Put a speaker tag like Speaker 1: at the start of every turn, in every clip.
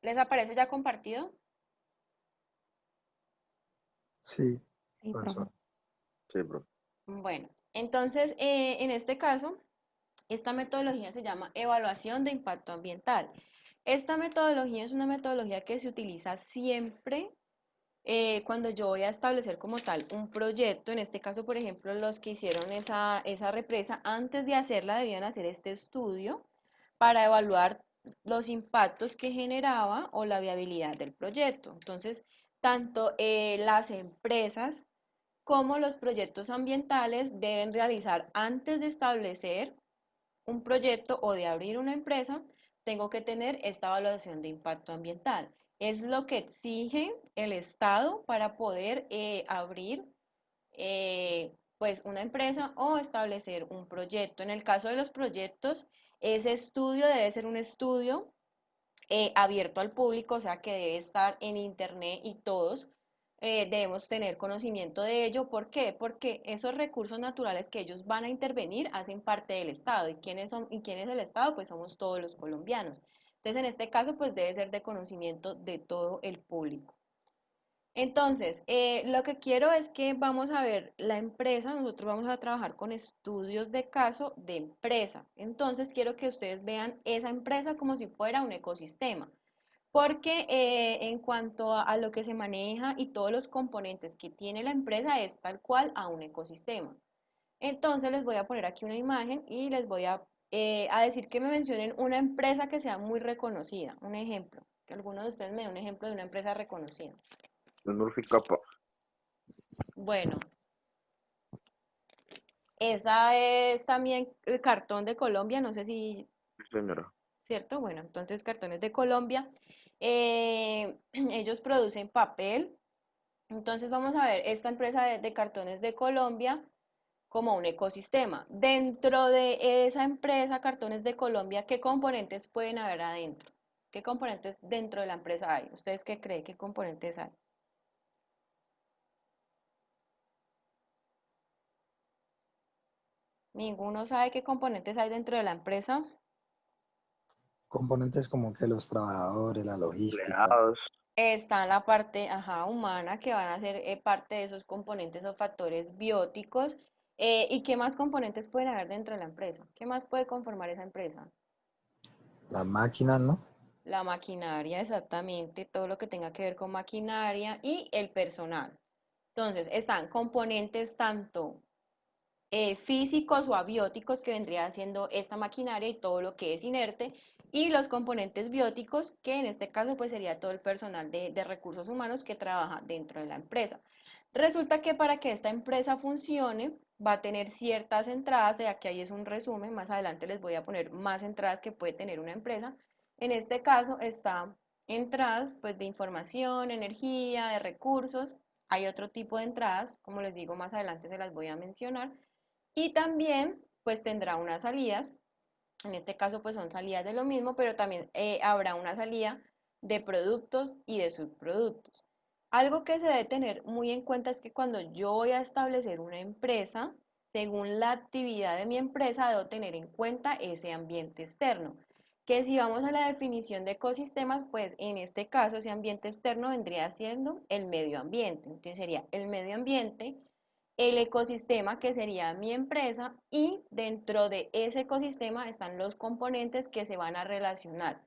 Speaker 1: ¿Les aparece ya compartido?
Speaker 2: Sí,
Speaker 3: Sí, profe.
Speaker 2: profesor.
Speaker 4: Sí, bro.
Speaker 1: Bueno, entonces, en este caso, esta metodología se llama evaluación de impacto ambiental. Esta metodología es una metodología que se utiliza siempre cuando yo voy a establecer como tal un proyecto. En este caso, por ejemplo, los que hicieron esa represa, antes de hacerla debían hacer este estudio para evaluar los impactos que generaba o la viabilidad del proyecto. Entonces, tanto las empresas como los proyectos ambientales deben realizar antes de establecer un proyecto o de abrir una empresa, tengo que tener esta evaluación de impacto ambiental. Es lo que exige el Estado para poder abrir pues una empresa o establecer un proyecto. En el caso de los proyectos, ese estudio debe ser un estudio abierto al público, o sea que debe estar en internet y todos debemos tener conocimiento de ello. ¿Por qué? Porque esos recursos naturales que ellos van a intervenir hacen parte del Estado. ¿Y quiénes son, y quién es el Estado? Pues somos todos los colombianos. Entonces, en este caso, pues debe ser de conocimiento de todo el público. Entonces, lo que quiero es que vamos a ver la empresa, nosotros vamos a trabajar con estudios de caso de empresa. Entonces, quiero que ustedes vean esa empresa como si fuera un ecosistema, porque en cuanto a lo que se maneja y todos los componentes que tiene la empresa es tal cual a un ecosistema. Entonces, les voy a poner aquí una imagen y les voy a decir que me mencionen una empresa que sea muy reconocida, un ejemplo, que alguno de ustedes me dé un ejemplo de una empresa reconocida.
Speaker 4: Smurfy Kappa.
Speaker 1: Bueno, esa es también el cartón de Colombia, no sé si,
Speaker 4: Sí, señora.
Speaker 1: ¿cierto? Bueno, entonces cartones de Colombia. Ellos producen papel. Entonces vamos a ver esta empresa de cartones de Colombia como un ecosistema. Dentro de esa empresa, Cartones de Colombia, ¿qué componentes pueden haber adentro? ¿Qué componentes dentro de la empresa hay? ¿Ustedes qué creen? ¿Qué componentes hay? ¿Ninguno sabe qué componentes hay dentro de la empresa?
Speaker 2: Componentes como que los trabajadores, la logística.
Speaker 4: Empleados.
Speaker 1: Está la parte, ajá, humana, que van a ser parte de esos componentes o factores bióticos. ¿Y qué más componentes pueden haber dentro de la empresa? ¿Qué más puede conformar esa empresa?
Speaker 2: Las máquinas, ¿no?
Speaker 1: La maquinaria, exactamente, todo lo que tenga que ver con maquinaria y el personal. Entonces, están componentes tanto físicos o abióticos que vendría siendo esta maquinaria y todo lo que es inerte, y los componentes bióticos, que en este caso pues sería todo el personal de recursos humanos que trabaja dentro de la empresa. Resulta que para que esta empresa funcione va a tener ciertas entradas, y aquí ahí es un resumen, más adelante les voy a poner más entradas que puede tener una empresa. En este caso está entradas pues de información, energía, de recursos. Hay otro tipo de entradas, como les digo, más adelante se las voy a mencionar. Y también pues tendrá unas salidas, en este caso pues son salidas de lo mismo, pero también habrá una salida de productos y de subproductos. Algo que se debe tener muy en cuenta es que cuando yo voy a establecer una empresa, según la actividad de mi empresa, debo tener en cuenta ese ambiente externo. Que si vamos a la definición de ecosistemas, pues en este caso ese ambiente externo vendría siendo el medio ambiente. Entonces sería el medio ambiente, el ecosistema que sería mi empresa, y dentro de ese ecosistema están los componentes que se van a relacionar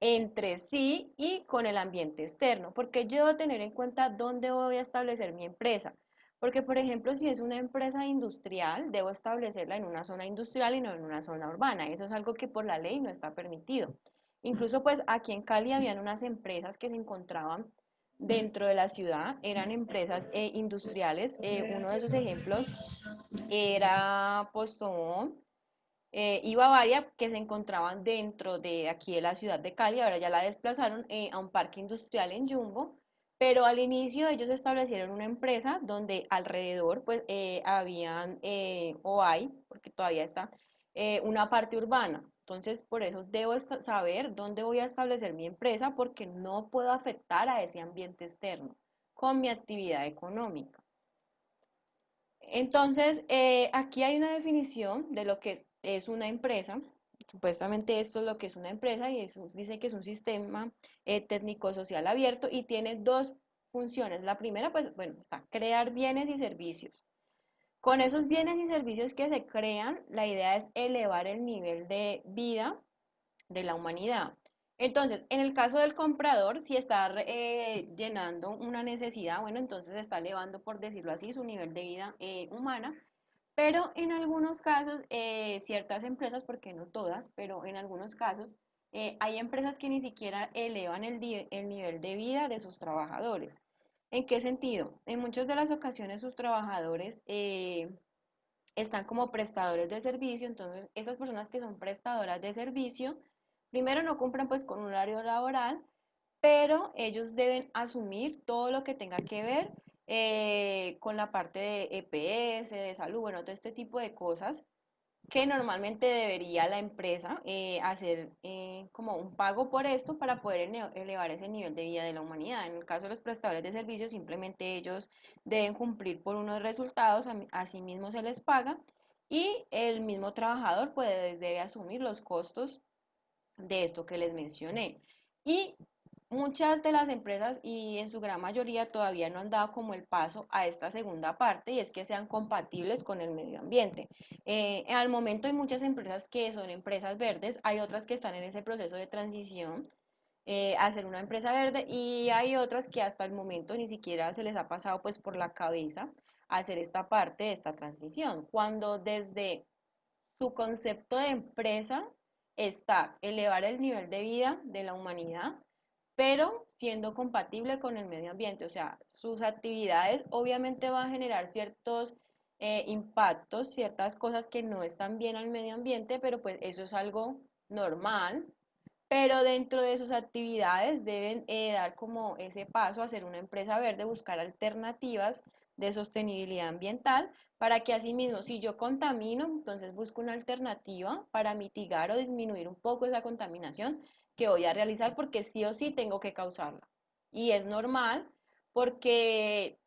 Speaker 1: entre sí y con el ambiente externo, porque yo debo tener en cuenta dónde voy a establecer mi empresa. Porque, por ejemplo, si es una empresa industrial, debo establecerla en una zona industrial y no en una zona urbana. Eso es algo que por la ley no está permitido. Incluso, pues aquí en Cali habían unas empresas que se encontraban dentro de la ciudad, eran empresas industriales. Uno de esos ejemplos era Postobón y Bavaria, que se encontraban dentro de aquí de la ciudad de Cali. Ahora ya la desplazaron a un parque industrial en Jumbo, pero al inicio ellos establecieron una empresa donde alrededor pues habían o hay, porque todavía está, una parte urbana. Entonces, por eso debo saber dónde voy a establecer mi empresa, porque no puedo afectar a ese ambiente externo con mi actividad económica. Entonces, aquí hay una definición de lo que es una empresa. Supuestamente esto es lo que es una empresa y dice que es un sistema técnico-social abierto y tiene dos funciones. La primera, pues, bueno, está crear bienes y servicios. Con esos bienes y servicios que se crean, la idea es elevar el nivel de vida de la humanidad. Entonces, en el caso del comprador, si está llenando una necesidad, bueno, entonces está elevando, por decirlo así, su nivel de vida humana. Pero en algunos casos, ciertas empresas, porque no todas, pero en algunos casos, hay empresas que ni siquiera elevan el nivel de vida de sus trabajadores. ¿En qué sentido? En muchas de las ocasiones sus trabajadores están como prestadores de servicio, entonces esas personas que son prestadoras de servicio, primero no cumplen pues con un horario laboral, pero ellos deben asumir todo lo que tenga que ver con la parte de EPS, de salud, bueno, todo este tipo de cosas que normalmente debería la empresa hacer como un pago por esto para poder elevar ese nivel de vida de la humanidad. En el caso de los prestadores de servicios, simplemente ellos deben cumplir por unos resultados, así mismo se les paga y el mismo trabajador debe asumir los costos de esto que les mencioné. Y muchas de las empresas y en su gran mayoría todavía no han dado como el paso a esta segunda parte y es que sean compatibles con el medio ambiente. Al momento hay muchas empresas que son empresas verdes, hay otras que están en ese proceso de transición a ser una empresa verde y hay otras que hasta el momento ni siquiera se les ha pasado pues por la cabeza hacer esta parte de esta transición, cuando desde su concepto de empresa está elevar el nivel de vida de la humanidad, pero siendo compatible con el medio ambiente. O sea, sus actividades obviamente van a generar ciertos impactos, ciertas cosas que no están bien al medio ambiente, pero pues eso es algo normal. Pero dentro de sus actividades deben dar como ese paso a ser una empresa verde, buscar alternativas de sostenibilidad ambiental para que asimismo, si yo contamino, entonces busco una alternativa para mitigar o disminuir un poco esa contaminación que voy a realizar porque sí o sí tengo que causarla. Y es normal porque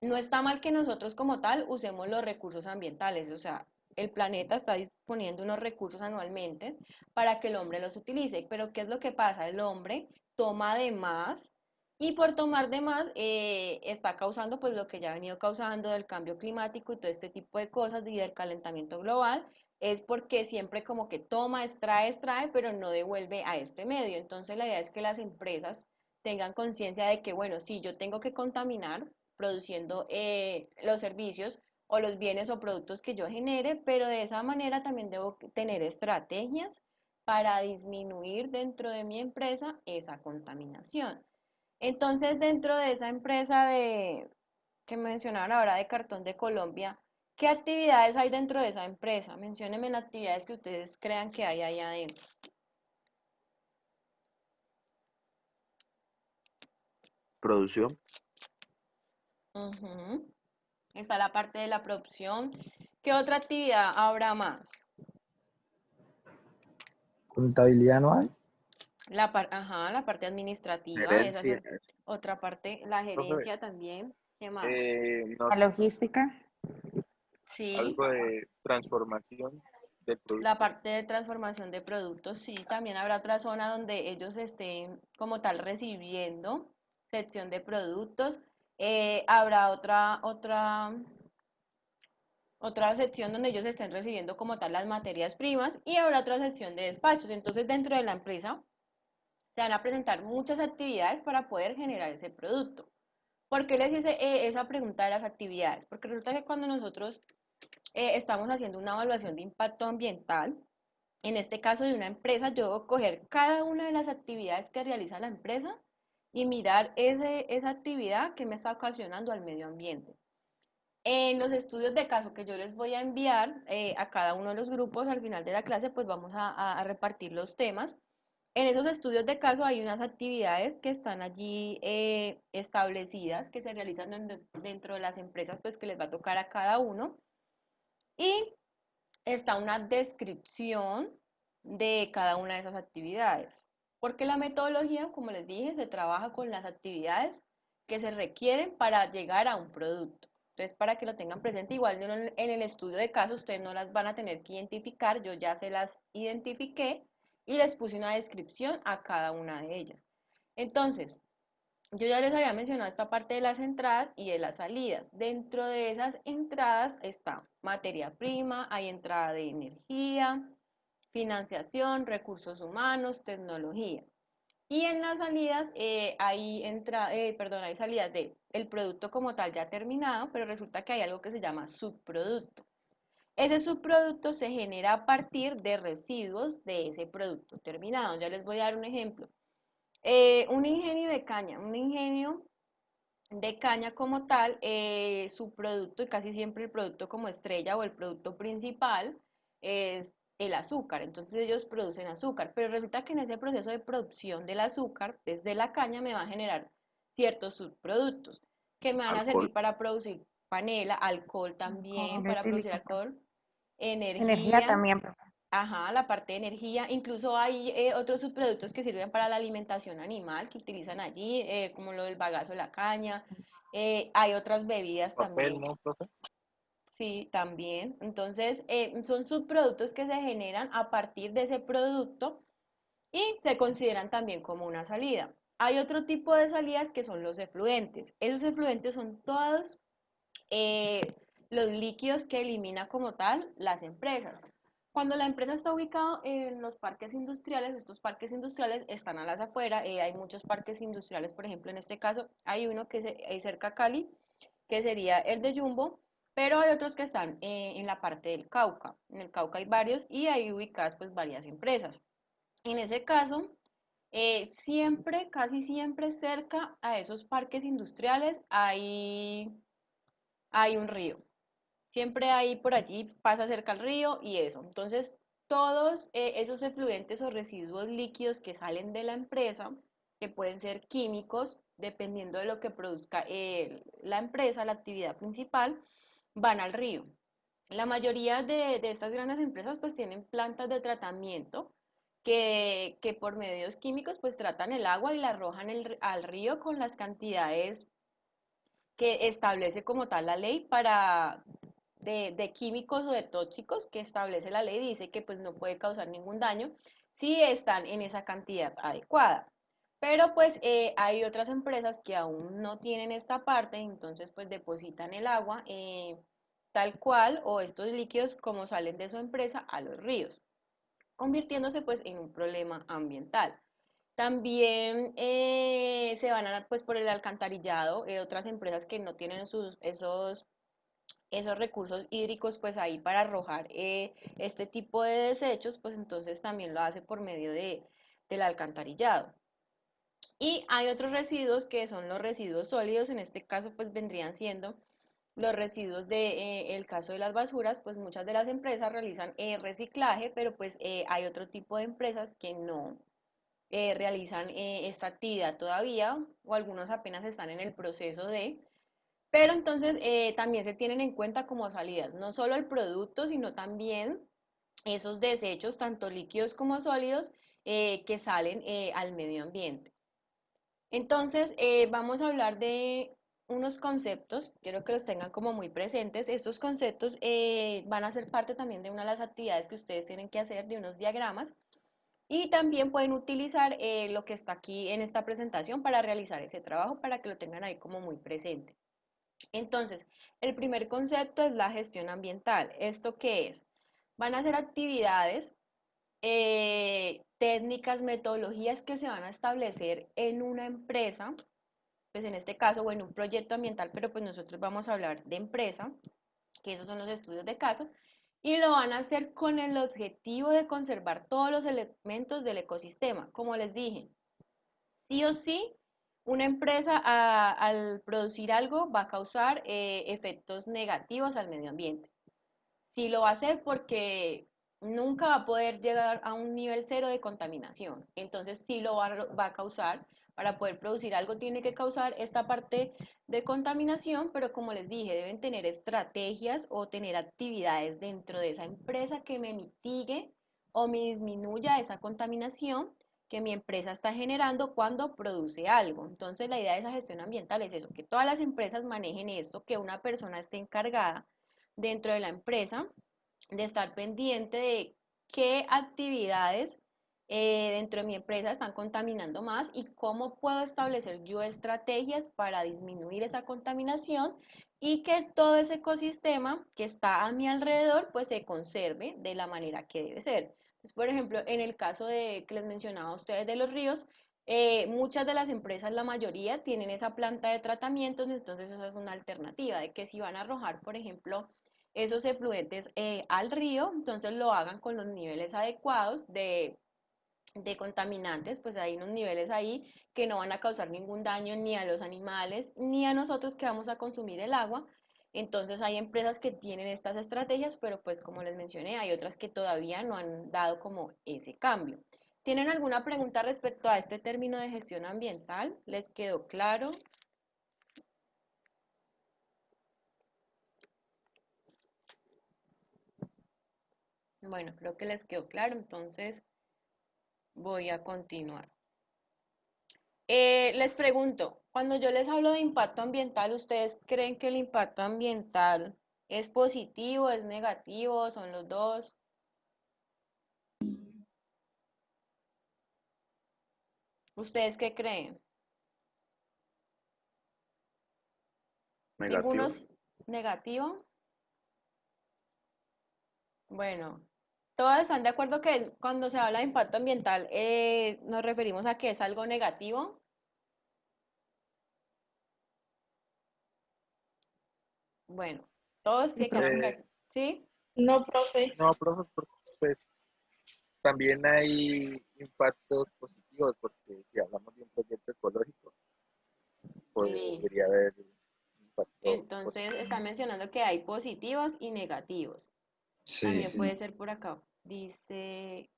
Speaker 1: no está mal que nosotros como tal usemos los recursos ambientales, o sea, el planeta está disponiendo unos recursos anualmente para que el hombre los utilice, pero ¿qué es lo que pasa? El hombre toma de más y por tomar de más está causando pues lo que ya ha venido causando del cambio climático y todo este tipo de cosas y del calentamiento global, es porque siempre como que toma, extrae, extrae, pero no devuelve a este medio. Entonces la idea es que las empresas tengan conciencia de que, bueno, si yo tengo que contaminar, produciendo los servicios o los bienes o productos que yo genere, pero de esa manera también debo tener estrategias para disminuir dentro de mi empresa esa contaminación. Entonces, dentro de esa empresa que mencionaban ahora de Cartón de Colombia, ¿qué actividades hay dentro de esa empresa? Menciónenme las actividades que ustedes crean que hay ahí adentro.
Speaker 4: Producción,
Speaker 1: Ujú. Está la parte de la producción. ¿Qué otra actividad habrá más?
Speaker 2: Contabilidad no hay.
Speaker 1: Ajá, la parte administrativa, esa es
Speaker 4: gerencia,
Speaker 1: otra parte, la
Speaker 4: profe,
Speaker 1: gerencia también. ¿Qué más?
Speaker 4: no
Speaker 3: La
Speaker 4: sé,
Speaker 3: logística.
Speaker 1: Sí,
Speaker 4: algo de transformación del
Speaker 1: la
Speaker 4: producto.
Speaker 1: parte de transformación de productos, sí, también habrá otra zona donde ellos estén como tal recibiendo sección de productos. Habrá otra sección donde ellos estén recibiendo como tal las materias primas y habrá otra sección de despachos. Entonces, dentro de la empresa se van a presentar muchas actividades para poder generar ese producto. ¿Por qué les hice esa pregunta de las actividades? Porque resulta que cuando nosotros estamos haciendo una evaluación de impacto ambiental, en este caso de una empresa, yo debo coger cada una de las actividades que realiza la empresa y mirar esa actividad que me está ocasionando al medio ambiente. En los estudios de caso que yo les voy a enviar a cada uno de los grupos al final de la clase, pues vamos a repartir los temas. En esos estudios de caso hay unas actividades que están allí establecidas, que se realizan dentro de las empresas, pues que les va a tocar a cada uno. Y está una descripción de cada una de esas actividades. Porque la metodología, como les dije, se trabaja con las actividades que se requieren para llegar a un producto. Entonces, para que lo tengan presente, igual en el estudio de caso ustedes no las van a tener que identificar, yo ya se las identifiqué y les puse una descripción a cada una de ellas. Entonces, yo ya les había mencionado esta parte de las entradas y de las salidas. Dentro de esas entradas está materia prima, hay entrada de energía, financiación, recursos humanos, tecnología. Y en las salidas hay salidas de el producto como tal ya terminado, pero resulta que hay algo que se llama subproducto. Ese subproducto se genera a partir de residuos de ese producto terminado. Ya les voy a dar un ejemplo. Un ingenio de caña, un ingenio de caña como tal, su producto, y casi siempre el producto como estrella o el producto principal, es el azúcar. Entonces ellos producen azúcar, pero resulta que en ese proceso de producción del azúcar, desde la caña, me va a generar ciertos subproductos que me van a servir
Speaker 4: alcohol,
Speaker 1: para producir panela, alcohol también,
Speaker 3: Alcohol
Speaker 1: para producir
Speaker 3: etílico.
Speaker 1: alcohol,
Speaker 3: Energía
Speaker 1: energía.
Speaker 3: también, profe.
Speaker 1: Ajá, la parte de energía. Incluso hay otros subproductos que sirven para la alimentación animal que utilizan allí, como lo del bagazo de la caña. Hay otras bebidas
Speaker 4: papel,
Speaker 1: también,
Speaker 4: ¿no, profe?
Speaker 1: sí, también. Entonces, son subproductos que se generan a partir de ese producto y se consideran también como una salida. Hay otro tipo de salidas que son los efluentes. Esos efluentes son todos eh, los líquidos que elimina como tal las empresas. Cuando la empresa está ubicada en los parques industriales, estos parques industriales están a las afueras, hay muchos parques industriales, por ejemplo, en este caso hay uno que es cerca a Cali, que sería el de Jumbo, pero hay otros que están en la parte del Cauca. En el Cauca hay varios y hay ubicadas pues varias empresas. En ese caso, siempre, casi siempre cerca a esos parques industriales hay un río. Siempre hay por allí, pasa cerca al río y eso. Entonces, todos esos efluentes o residuos líquidos que salen de la empresa, que pueden ser químicos, dependiendo de lo que produzca la empresa, la actividad principal, van al río. La mayoría de estas grandes empresas pues tienen plantas de tratamiento que por medios químicos pues tratan el agua y la arrojan al río con las cantidades que establece como tal la ley de químicos o de tóxicos que establece la ley, dice que pues no puede causar ningún daño si están en esa cantidad adecuada. Pero pues hay otras empresas que aún no tienen esta parte, entonces pues depositan el agua tal cual o estos líquidos como salen de su empresa a los ríos, convirtiéndose pues en un problema ambiental. También se van a dar pues por el alcantarillado, otras empresas que no tienen esos recursos hídricos pues ahí para arrojar este tipo de desechos, pues entonces también lo hace por medio del alcantarillado. Y hay otros residuos que son los residuos sólidos, en este caso pues vendrían siendo los residuos de el caso de las basuras, pues muchas de las empresas realizan reciclaje, pero pues hay otro tipo de empresas que no realizan esta actividad todavía, o algunos apenas están en el proceso de, pero entonces también se tienen en cuenta como salidas, no solo el producto, sino también esos desechos, tanto líquidos como sólidos, que salen al medio ambiente. Entonces, vamos a hablar de unos conceptos, quiero que los tengan como muy presentes. Estos conceptos van a ser parte también de una de las actividades que ustedes tienen que hacer, de unos diagramas, y también pueden utilizar lo que está aquí en esta presentación para realizar ese trabajo, para que lo tengan ahí como muy presente. Entonces, el primer concepto es la gestión ambiental. ¿Esto qué es? Van a ser actividades, técnicas, metodologías que se van a establecer en una empresa, pues en este caso, o en un proyecto ambiental, pero pues nosotros vamos a hablar de empresa, que esos son los estudios de caso, y lo van a hacer con el objetivo de conservar todos los elementos del ecosistema. Como les dije, sí o sí, una empresa al producir algo va a causar efectos negativos al medio ambiente. Sí lo va a hacer porque nunca va a poder llegar a un nivel cero de contaminación. Entonces sí lo va a causar. Para poder producir algo tiene que causar esta parte de contaminación, pero como les dije, deben tener estrategias o tener actividades dentro de esa empresa que me mitigue o me disminuya esa contaminación que mi empresa está generando cuando produce algo. Entonces, la idea de esa gestión ambiental es eso, que todas las empresas manejen esto, que una persona esté encargada dentro de la empresa de estar pendiente de qué actividades dentro de mi empresa están contaminando más y cómo puedo establecer yo estrategias para disminuir esa contaminación y que todo ese ecosistema que está a mi alrededor pues se conserve de la manera que debe ser. Entonces, por ejemplo, en el caso de que les mencionaba a ustedes de los ríos, muchas de las empresas, la mayoría, tienen esa planta de tratamientos, entonces esa es una alternativa de que si van a arrojar, por ejemplo, esos efluentes al río, entonces lo hagan con los niveles adecuados de contaminantes, pues hay unos niveles ahí que no van a causar ningún daño ni a los animales ni a nosotros que vamos a consumir el agua. Entonces hay empresas que tienen estas estrategias, pero pues como les mencioné, hay otras que todavía no han dado como ese cambio. ¿Tienen alguna pregunta respecto a este término de gestión ambiental? ¿Les quedó claro? Bueno, creo que les quedó claro, entonces voy a continuar. Les pregunto, cuando yo les hablo de impacto ambiental, ¿ustedes creen que el impacto ambiental es positivo, es negativo, son los dos? ¿Ustedes qué creen? ¿Ninguno
Speaker 4: Negativo.
Speaker 1: es negativo? Bueno, todos están de acuerdo que cuando se habla de impacto ambiental nos referimos a que es algo negativo. Bueno, todos que quedaron
Speaker 4: Eh,
Speaker 1: ¿sí?
Speaker 3: No, profe.
Speaker 4: no, profe, porque, pues también hay impactos positivos, porque si hablamos de un proyecto ecológico, podría
Speaker 1: Listo.
Speaker 4: haber impacto
Speaker 1: Entonces
Speaker 4: positivo.
Speaker 1: está mencionando que hay positivos y negativos.
Speaker 2: Sí,
Speaker 1: También
Speaker 2: sí.
Speaker 1: puede ser por acá. Dice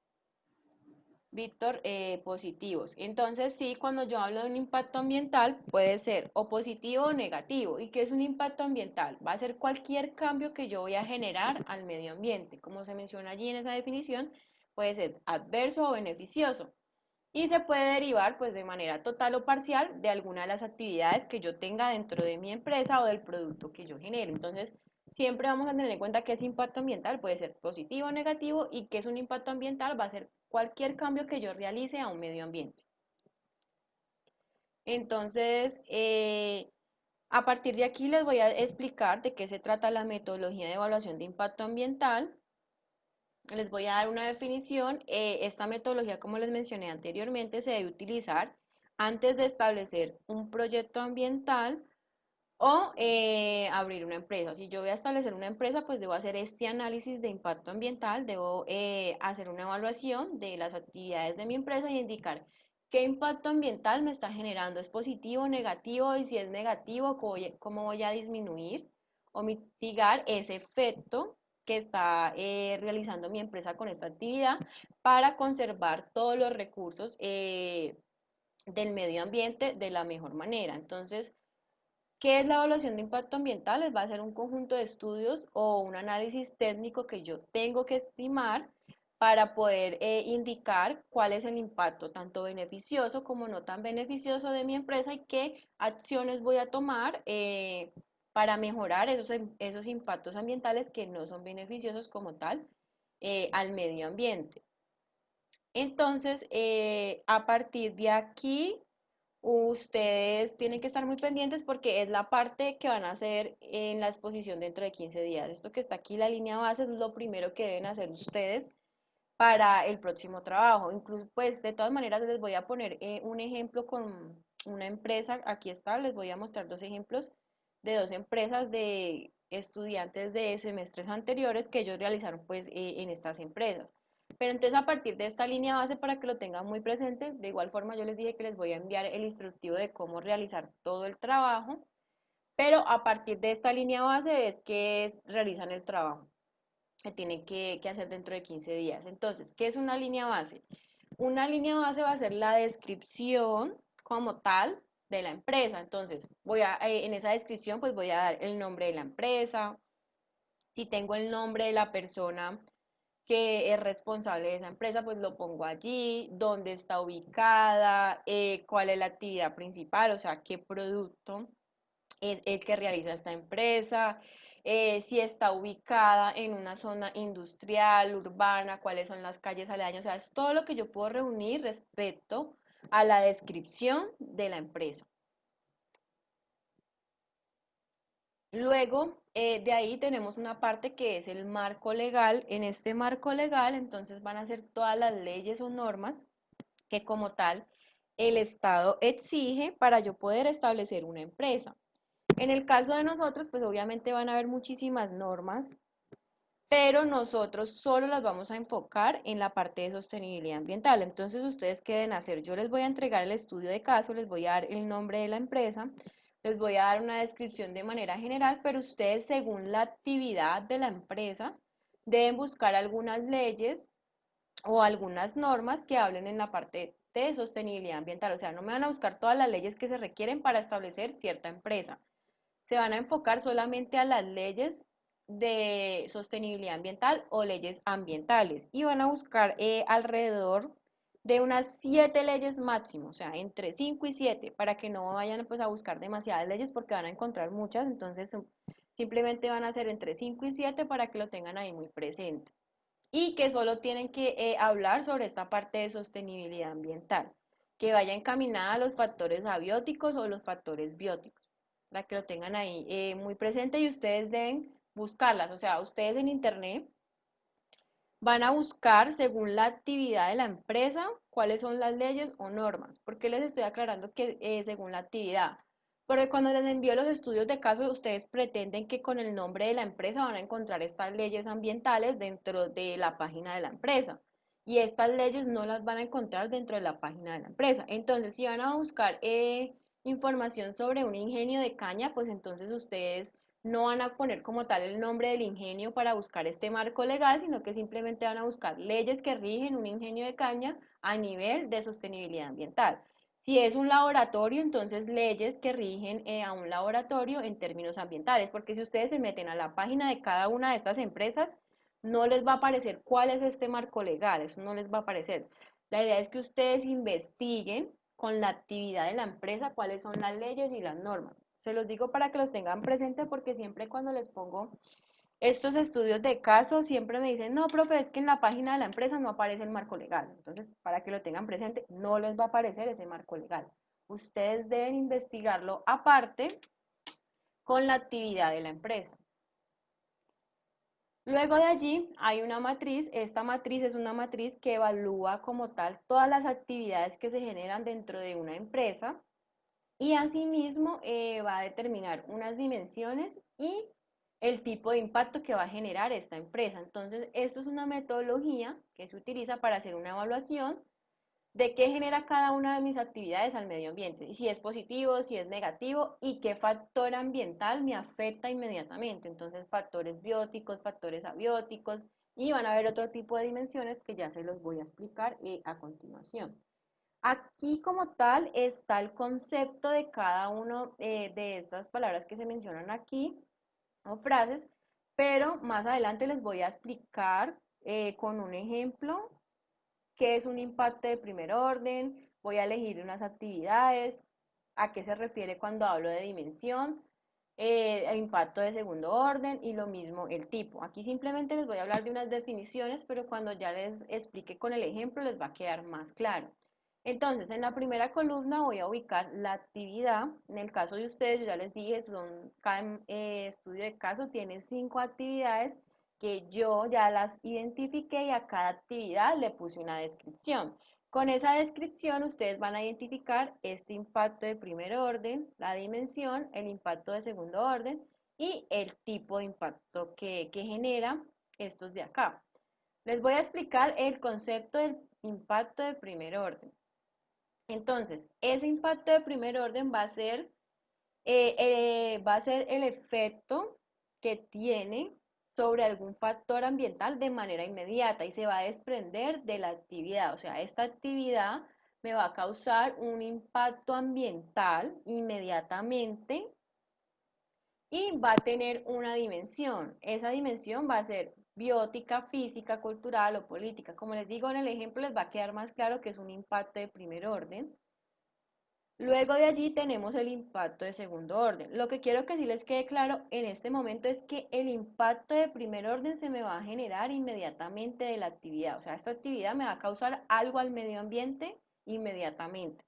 Speaker 1: Víctor, positivos. Entonces, sí, cuando yo hablo de un impacto ambiental, puede ser o positivo o negativo. ¿Y qué es un impacto ambiental? Va a ser cualquier cambio que yo voy a generar al medio ambiente. Como se menciona allí en esa definición, puede ser adverso o beneficioso. Y se puede derivar, pues, de manera total o parcial de alguna de las actividades que yo tenga dentro de mi empresa o del producto que yo genere. Entonces, siempre vamos a tener en cuenta que ese impacto ambiental puede ser positivo o negativo y que es un impacto ambiental va a ser cualquier cambio que yo realice a un medio ambiente. Entonces, a partir de aquí les voy a explicar de qué se trata la metodología de evaluación de impacto ambiental. Les voy a dar una definición. Esta metodología, como les mencioné anteriormente, se debe utilizar antes de establecer un proyecto ambiental o abrir una empresa. Si yo voy a establecer una empresa, pues debo hacer este análisis de impacto ambiental, debo hacer una evaluación de las actividades de mi empresa y indicar qué impacto ambiental me está generando, es positivo o negativo, y si es negativo, cómo voy a disminuir o mitigar ese efecto que está realizando mi empresa con esta actividad para conservar todos los recursos del medio ambiente de la mejor manera. Entonces, ¿qué es la evaluación de impacto ambiental? Va a ser un conjunto de estudios o un análisis técnico que yo tengo que estimar para poder indicar cuál es el impacto tanto beneficioso como no tan beneficioso de mi empresa y qué acciones voy a tomar para mejorar esos impactos ambientales que no son beneficiosos como tal al medio ambiente. Entonces, a partir de aquí, ustedes tienen que estar muy pendientes porque es la parte que van a hacer en la exposición dentro de 15 días. Esto que está aquí, la línea base, es lo primero que deben hacer ustedes para el próximo trabajo. Incluso, pues, de todas maneras, les voy a poner un ejemplo con una empresa. Aquí está, les voy a mostrar dos ejemplos de dos empresas de estudiantes de semestres anteriores que ellos realizaron, pues, en estas empresas. Pero entonces a partir de esta línea base para que lo tengan muy presente, de igual forma yo les dije que les voy a enviar el instructivo de cómo realizar todo el trabajo, pero a partir de esta línea base es que realizan el trabajo que tienen que hacer dentro de 15 días. Entonces, ¿qué es una línea base? Una línea base va a ser la descripción como tal de la empresa. Entonces, en esa descripción pues voy a dar el nombre de la empresa, si tengo el nombre de la persona que es responsable de esa empresa, pues lo pongo allí, dónde está ubicada, cuál es la actividad principal, o sea, qué producto es el que realiza esta empresa, si está ubicada en una zona industrial, urbana, cuáles son las calles aledañas, o sea, es todo lo que yo puedo reunir respecto a la descripción de la empresa. Luego, de ahí tenemos una parte que es el marco legal. En este marco legal, entonces van a ser todas las leyes o normas que como tal el Estado exige para yo poder establecer una empresa. En el caso de nosotros, pues obviamente van a haber muchísimas normas, pero nosotros solo las vamos a enfocar en la parte de sostenibilidad ambiental. Entonces, ¿ustedes qué deben hacer? Yo les voy a entregar el estudio de caso, les voy a dar el nombre de la empresa, les voy a dar una descripción de manera general, pero ustedes, según la actividad de la empresa, deben buscar algunas leyes o algunas normas que hablen en la parte de sostenibilidad ambiental. O sea, no me van a buscar todas las leyes que se requieren para establecer cierta empresa. Se van a enfocar solamente a las leyes de sostenibilidad ambiental o leyes ambientales y van a buscar alrededor de unas 7 leyes máximo, o sea, entre 5 y 7, para que no vayan pues a buscar demasiadas leyes porque van a encontrar muchas, entonces simplemente van a ser entre 5 y 7 para que lo tengan ahí muy presente y que solo tienen que hablar sobre esta parte de sostenibilidad ambiental, que vaya encaminada a los factores abióticos o los factores bióticos, para que lo tengan ahí muy presente y ustedes deben buscarlas, o sea, ustedes en internet van a buscar según la actividad de la empresa cuáles son las leyes o normas. ¿Por qué les estoy aclarando que según la actividad? Porque cuando les envío los estudios de caso, ustedes pretenden que con el nombre de la empresa van a encontrar estas leyes ambientales dentro de la página de la empresa. Y estas leyes no las van a encontrar dentro de la página de la empresa. Entonces, si van a buscar información sobre un ingenio de caña, pues entonces ustedes no van a poner como tal el nombre del ingenio para buscar este marco legal, sino que simplemente van a buscar leyes que rigen un ingenio de caña a nivel de sostenibilidad ambiental. Si es un laboratorio, entonces leyes que rigen a un laboratorio en términos ambientales, porque si ustedes se meten a la página de cada una de estas empresas, no les va a aparecer cuál es este marco legal, eso no les va a aparecer. La idea es que ustedes investiguen con la actividad de la empresa cuáles son las leyes y las normas. Se los digo para que los tengan presente porque siempre cuando les pongo estos estudios de caso, siempre me dicen, no, profe, es que en la página de la empresa no aparece el marco legal. Entonces, para que lo tengan presente, no les va a aparecer ese marco legal. Ustedes deben investigarlo aparte con la actividad de la empresa. Luego de allí hay una matriz, esta matriz es una matriz que evalúa como tal todas las actividades que se generan dentro de una empresa y asimismo va a determinar unas dimensiones y el tipo de impacto que va a generar esta empresa. Entonces, esto es una metodología que se utiliza para hacer una evaluación de qué genera cada una de mis actividades al medio ambiente, y si es positivo, si es negativo, y qué factor ambiental me afecta inmediatamente. Entonces, factores bióticos, factores abióticos, y van a haber otro tipo de dimensiones que ya se los voy a explicar a continuación. Aquí como tal está el concepto de cada uno de estas palabras que se mencionan aquí, o frases, pero más adelante les voy a explicar con un ejemplo qué es un impacto de primer orden, voy a elegir unas actividades, a qué se refiere cuando hablo de dimensión, el impacto de segundo orden y lo mismo el tipo. Aquí simplemente les voy a hablar de unas definiciones, pero cuando ya les explique con el ejemplo les va a quedar más claro. Entonces, en la primera columna voy a ubicar la actividad. En el caso de ustedes, yo ya les dije, cada estudio de caso tiene 5 actividades que yo ya las identifiqué y a cada actividad le puse una descripción. Con esa descripción ustedes van a identificar este impacto de primer orden, la dimensión, el impacto de segundo orden y el tipo de impacto que genera estos de acá. Les voy a explicar el concepto del impacto de primer orden. Entonces, ese impacto de primer orden va a ser el efecto que tiene sobre algún factor ambiental de manera inmediata y se va a desprender de la actividad. O sea, esta actividad me va a causar un impacto ambiental inmediatamente y va a tener una dimensión. Esa dimensión va a ser biótica, física, cultural o política. Como les digo en el ejemplo, les va a quedar más claro que es un impacto de primer orden. Luego de allí tenemos el impacto de segundo orden. Lo que quiero que sí les quede claro en este momento es que el impacto de primer orden se me va a generar inmediatamente de la actividad. O sea, esta actividad me va a causar algo al medio ambiente inmediatamente.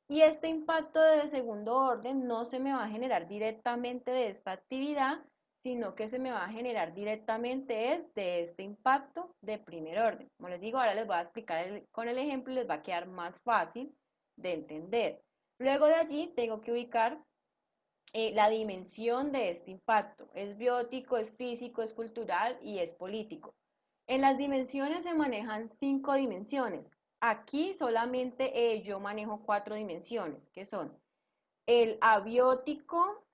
Speaker 1: Y este impacto de segundo orden no se me va a generar directamente de esta actividad, sino que se me va a generar directamente es de este impacto de primer orden. Como les digo, ahora les voy a explicar con el ejemplo y les va a quedar más fácil de entender. Luego de allí tengo que ubicar la dimensión de este impacto. Es biótico, es físico, es cultural y es político. En las dimensiones se manejan 5 dimensiones. Aquí solamente yo manejo 4 dimensiones, que son el abiótico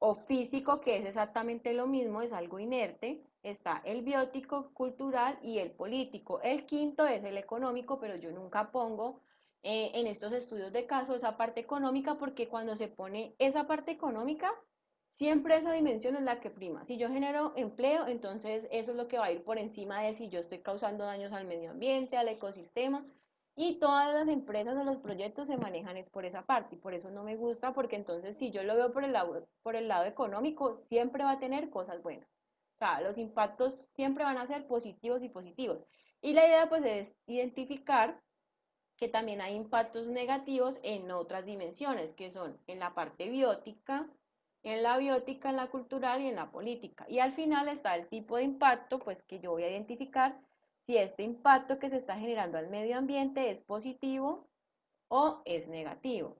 Speaker 1: o físico, que es exactamente lo mismo, es algo inerte. Está el biótico, cultural y el político. El quinto es el económico, pero yo nunca pongo en estos estudios de caso esa parte económica, porque cuando se pone esa parte económica, siempre esa dimensión es la que prima. Si yo genero empleo, entonces eso es lo que va a ir por encima de si yo estoy causando daños al medio ambiente, al ecosistema. Y todas las empresas o los proyectos se manejan es por esa parte, y por eso no me gusta, porque entonces si yo lo veo por el lado económico, siempre va a tener cosas buenas. O sea, los impactos siempre van a ser positivos y positivos. Y la idea pues es identificar que también hay impactos negativos en otras dimensiones, que son en la parte biótica, en la biótica, en la cultural y en la política. Y al final está el tipo de impacto, pues que yo voy a identificar si este impacto que se está generando al medio ambiente es positivo o es negativo.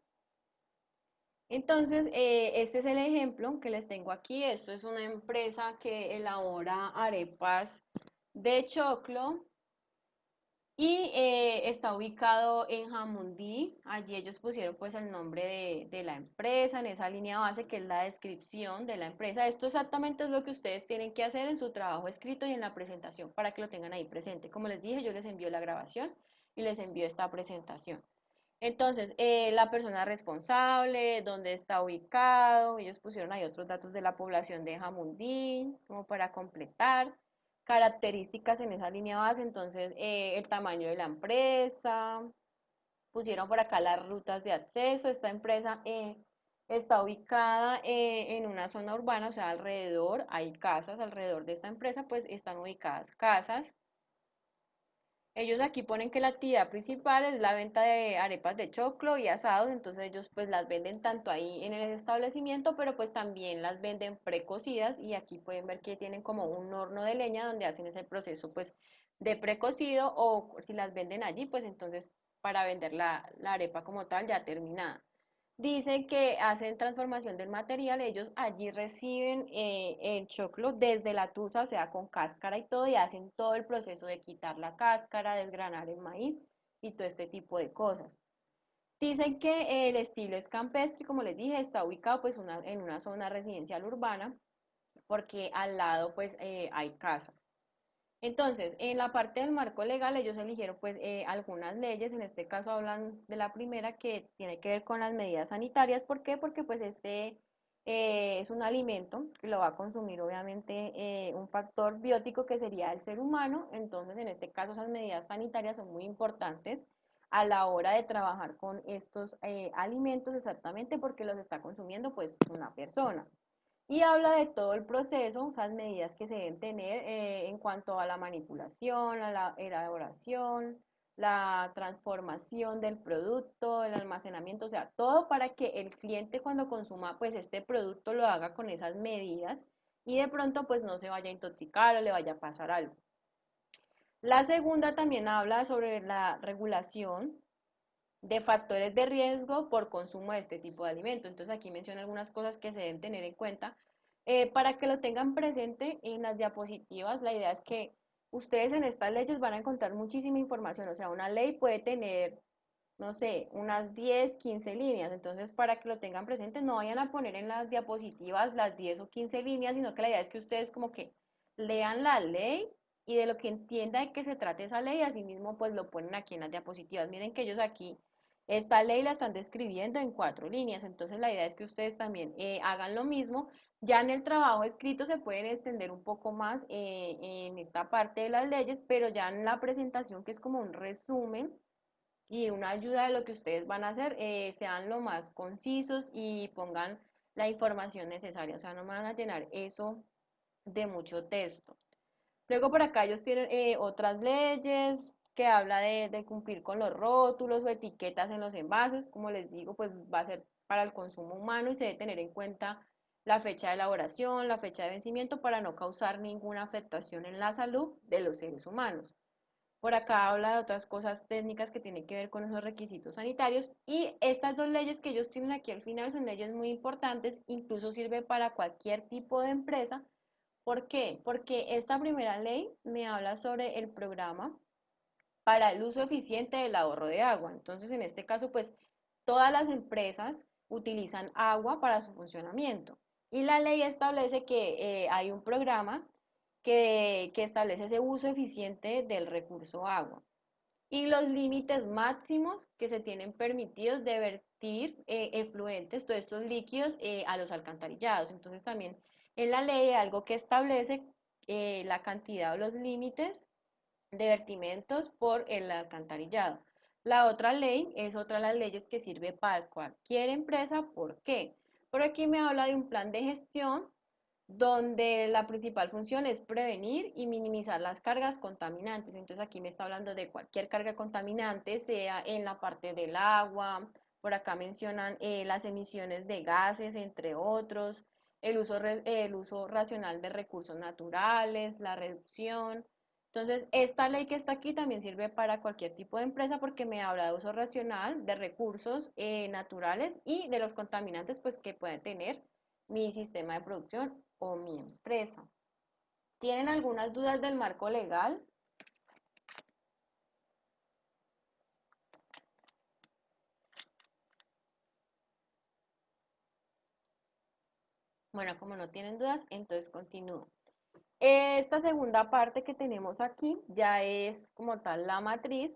Speaker 1: Entonces, este es el ejemplo que les tengo aquí. Esto es una empresa que elabora arepas de choclo y está ubicado en Jamundí. Allí ellos pusieron pues el nombre de la empresa en esa línea base que es la descripción de la empresa. Esto exactamente es lo que ustedes tienen que hacer en su trabajo escrito y en la presentación para que lo tengan ahí presente. Como les dije, yo les envío la grabación y les envío esta presentación. Entonces, la persona responsable, dónde está ubicado, ellos pusieron ahí otros datos de la población de Jamundí, como para completar, características en esa línea base, entonces el tamaño de la empresa, pusieron por acá las rutas de acceso, esta empresa está ubicada en una zona urbana, o sea, alrededor hay casas, alrededor de esta empresa pues están ubicadas casas. Ellos aquí ponen que la actividad principal es la venta de arepas de choclo y asados, entonces ellos pues las venden tanto ahí en el establecimiento, pero pues también las venden precocidas y aquí pueden ver que tienen como un horno de leña donde hacen ese proceso pues de precocido o si las venden allí pues entonces para vender la arepa como tal ya terminada. Dicen que hacen transformación del material, ellos allí reciben el choclo desde la tusa, o sea, con cáscara y todo, y hacen todo el proceso de quitar la cáscara, desgranar el maíz y todo este tipo de cosas. Dicen que el estilo es campestre, como les dije, está ubicado pues en una zona residencial urbana, porque al lado pues hay casas. Entonces, en la parte del marco legal, ellos eligieron pues algunas leyes, en este caso hablan de la primera que tiene que ver con las medidas sanitarias. ¿Por qué? Porque pues este es un alimento que lo va a consumir obviamente un factor biótico que sería el ser humano, entonces en este caso esas medidas sanitarias son muy importantes a la hora de trabajar con estos alimentos exactamente porque los está consumiendo pues una persona y habla de todo el proceso, esas medidas que se deben tener en cuanto a la manipulación, a la elaboración, la transformación del producto, el almacenamiento, o sea, todo para que el cliente cuando consuma pues este producto lo haga con esas medidas y de pronto pues no se vaya a intoxicar o le vaya a pasar algo. La segunda también habla sobre la regulación de factores de riesgo por consumo de este tipo de alimento. Entonces aquí menciona algunas cosas que se deben tener en cuenta para que lo tengan presente en las diapositivas. La idea es que ustedes en estas leyes van a encontrar muchísima información, o sea, una ley puede tener, no sé, unas 10, 15 líneas, entonces para que lo tengan presente no vayan a poner en las diapositivas las 10 o 15 líneas, sino que la idea es que ustedes como que lean la ley y de lo que entienda de qué se trate esa ley, así mismo pues lo ponen aquí en las diapositivas. Miren que ellos aquí esta ley la están describiendo en 4 líneas, entonces la idea es que ustedes también hagan lo mismo, Ya en el trabajo escrito se pueden extender un poco más en esta parte de las leyes, pero ya en la presentación, que es como un resumen y una ayuda de lo que ustedes van a hacer, sean lo más concisos y pongan la información necesaria, o sea, no me van a llenar eso de mucho texto. Luego por acá ellos tienen otras leyes que habla de cumplir con los rótulos o etiquetas en los envases. Como les digo, pues va a ser para el consumo humano y se debe tener en cuenta la fecha de elaboración, la fecha de vencimiento para no causar ninguna afectación en la salud de los seres humanos. Por acá habla de otras cosas técnicas que tienen que ver con esos requisitos sanitarios y estas dos leyes que ellos tienen aquí al final son leyes muy importantes, incluso sirve para cualquier tipo de empresa. ¿Por qué? Porque esta primera ley me habla sobre el programa para el uso eficiente del ahorro de agua. Entonces, en este caso, pues todas las empresas utilizan agua para su funcionamiento. Y la ley establece que hay un programa que establece ese uso eficiente del recurso agua y los límites máximos que se tienen permitidos de vertir efluentes, todos estos líquidos, a los alcantarillados. Entonces también en la ley hay algo que establece la cantidad o los límites de vertimentos por el alcantarillado. La otra ley es otra de las leyes que sirve para cualquier empresa. ¿Por qué? Por aquí me habla de un plan de gestión donde la principal función es prevenir y minimizar las cargas contaminantes. Entonces aquí me está hablando de cualquier carga contaminante, sea en la parte del agua, por acá mencionan las emisiones de gases, entre otros, el uso racional de recursos naturales, la reducción. Entonces, esta ley que está aquí también sirve para cualquier tipo de empresa porque me habla de uso racional de recursos naturales y de los contaminantes pues, que puede tener mi sistema de producción o mi empresa. ¿Tienen algunas dudas del marco legal? Bueno, como no tienen dudas, entonces continúo. Esta segunda parte que tenemos aquí ya es como tal la matriz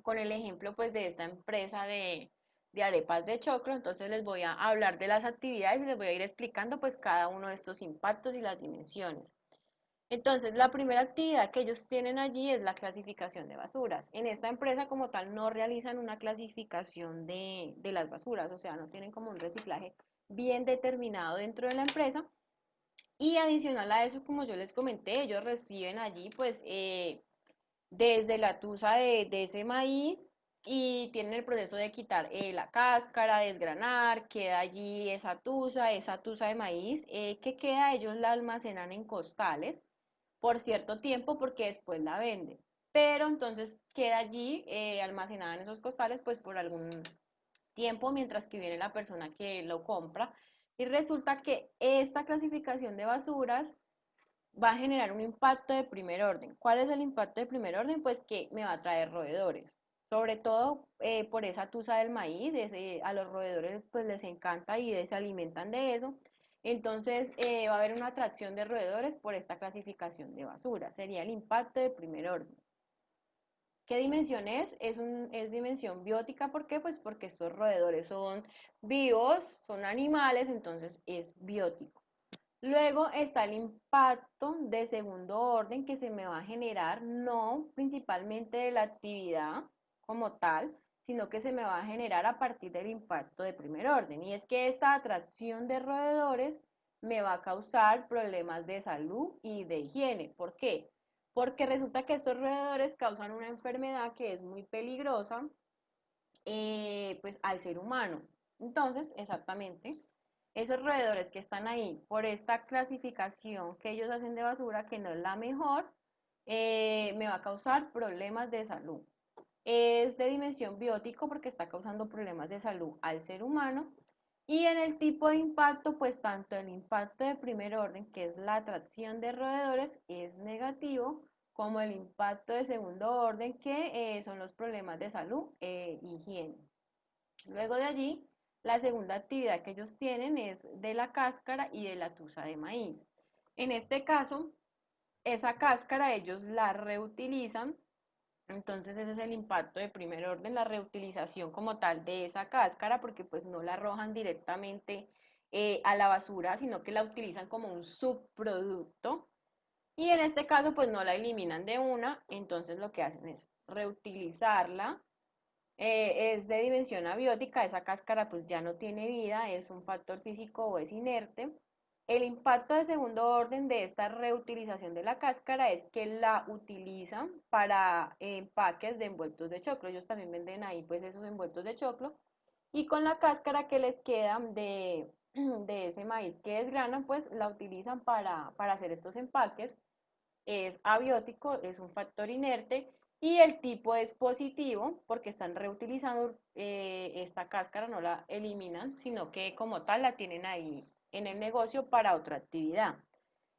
Speaker 1: con el ejemplo pues de esta empresa de arepas de choclo. Entonces les voy a hablar de las actividades y les voy a ir explicando pues cada uno de estos impactos y las dimensiones. Entonces, la primera actividad que ellos tienen allí es la clasificación de basuras. En esta empresa como tal no realizan una clasificación de las basuras, o sea, no tienen como un reciclaje bien determinado dentro de la empresa. Y adicional a eso, como yo les comenté, ellos reciben allí pues desde la tusa de ese maíz y tienen el proceso de quitar la cáscara, desgranar, queda allí esa tusa de maíz que queda, ellos la almacenan en costales por cierto tiempo porque después la venden. Pero entonces queda allí almacenada en esos costales pues por algún tiempo mientras que viene la persona que lo compra. Y resulta que esta clasificación de basuras va a generar un impacto de primer orden. ¿Cuál es el impacto de primer orden? Pues que me va a traer roedores. Sobre todo por esa tusa del maíz, a los roedores pues les encanta y se alimentan de eso. Entonces va a haber una atracción de roedores por esta clasificación de basura. Sería el impacto de primer orden. ¿Qué dimensión es? Es dimensión biótica. ¿Por qué? Pues porque estos roedores son vivos, son animales, entonces es biótico. Luego está el impacto de segundo orden que se me va a generar no principalmente de la actividad como tal, sino que se me va a generar a partir del impacto de primer orden. Y es que esta atracción de roedores me va a causar problemas de salud y de higiene. ¿Por qué? Porque resulta que estos roedores causan una enfermedad que es muy peligrosa pues al ser humano. Entonces, exactamente, esos roedores que están ahí por esta clasificación que ellos hacen de basura, que no es la mejor, me va a causar problemas de salud. Es de dimensión biótico porque está causando problemas de salud al ser humano. Y en el tipo de impacto, pues tanto el impacto de primer orden, que es la atracción de roedores, es negativo, como el impacto de segundo orden, que son los problemas de salud e higiene. Luego de allí, la segunda actividad que ellos tienen es de la cáscara y de la tusa de maíz. En este caso, esa cáscara ellos la reutilizan, entonces ese es el impacto de primer orden, la reutilización como tal de esa cáscara, porque pues no la arrojan directamente a la basura, sino que la utilizan como un subproducto. Y en este caso, pues no la eliminan de una, entonces lo que hacen es reutilizarla. Es de dimensión abiótica, esa cáscara pues ya no tiene vida, es un factor físico o es inerte. El impacto de segundo orden de esta reutilización de la cáscara es que la utilizan para empaques de envueltos de choclo. Ellos también venden ahí pues esos envueltos de choclo. Y con la cáscara que les queda de ese maíz que desgranan, pues la utilizan para hacer estos empaques. Es abiótico, es un factor inerte y el tipo es positivo porque están reutilizando esta cáscara, no la eliminan, sino que como tal la tienen ahí en el negocio para otra actividad.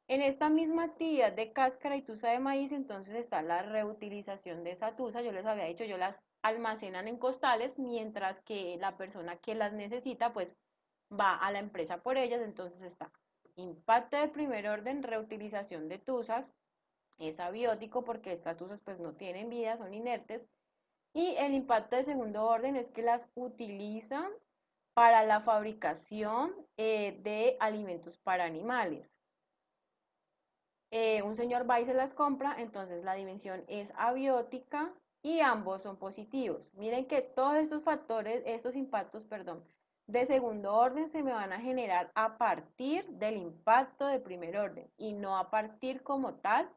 Speaker 1: En esta misma actividad de cáscara y tusa de maíz, entonces está la reutilización de esa tusa. Yo les había dicho, yo las almacenan en costales, mientras que la persona que las necesita, pues va a la empresa por ellas. Entonces está impacto de primer orden, reutilización de tuzas, es abiótico porque estas tuzas pues no tienen vida, son inertes. Y el impacto de segundo orden es que las utilizan para la fabricación de alimentos para animales. Un señor va y se las compra, entonces la dimensión es abiótica y ambos son positivos. Miren que todos estos factores, estos impactos, perdón, de segundo orden se me van a generar a partir del impacto de primer orden y no a partir como tal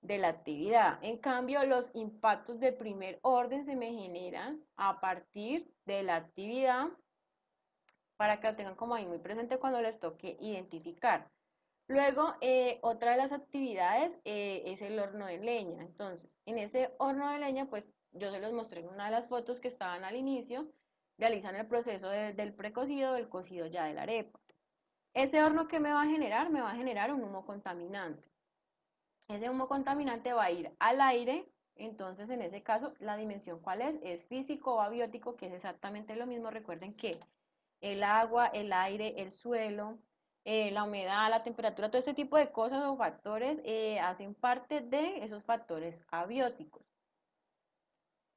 Speaker 1: de la actividad. En cambio, los impactos de primer orden se me generan a partir de la actividad para que lo tengan como ahí muy presente cuando les toque identificar. Luego, otra de las actividades es el horno de leña. Entonces, en ese horno de leña, pues yo se los mostré en una de las fotos que estaban al inicio, realizan el proceso del precocido, del cocido ya de la arepa. Ese horno que me va a generar un humo contaminante. Ese humo contaminante va a ir al aire, entonces en ese caso, ¿la dimensión cuál es? Es físico o abiótico, que es exactamente lo mismo. Recuerden que el agua, el aire, el suelo, la humedad, la temperatura, todo este tipo de cosas o factores hacen parte de esos factores abióticos.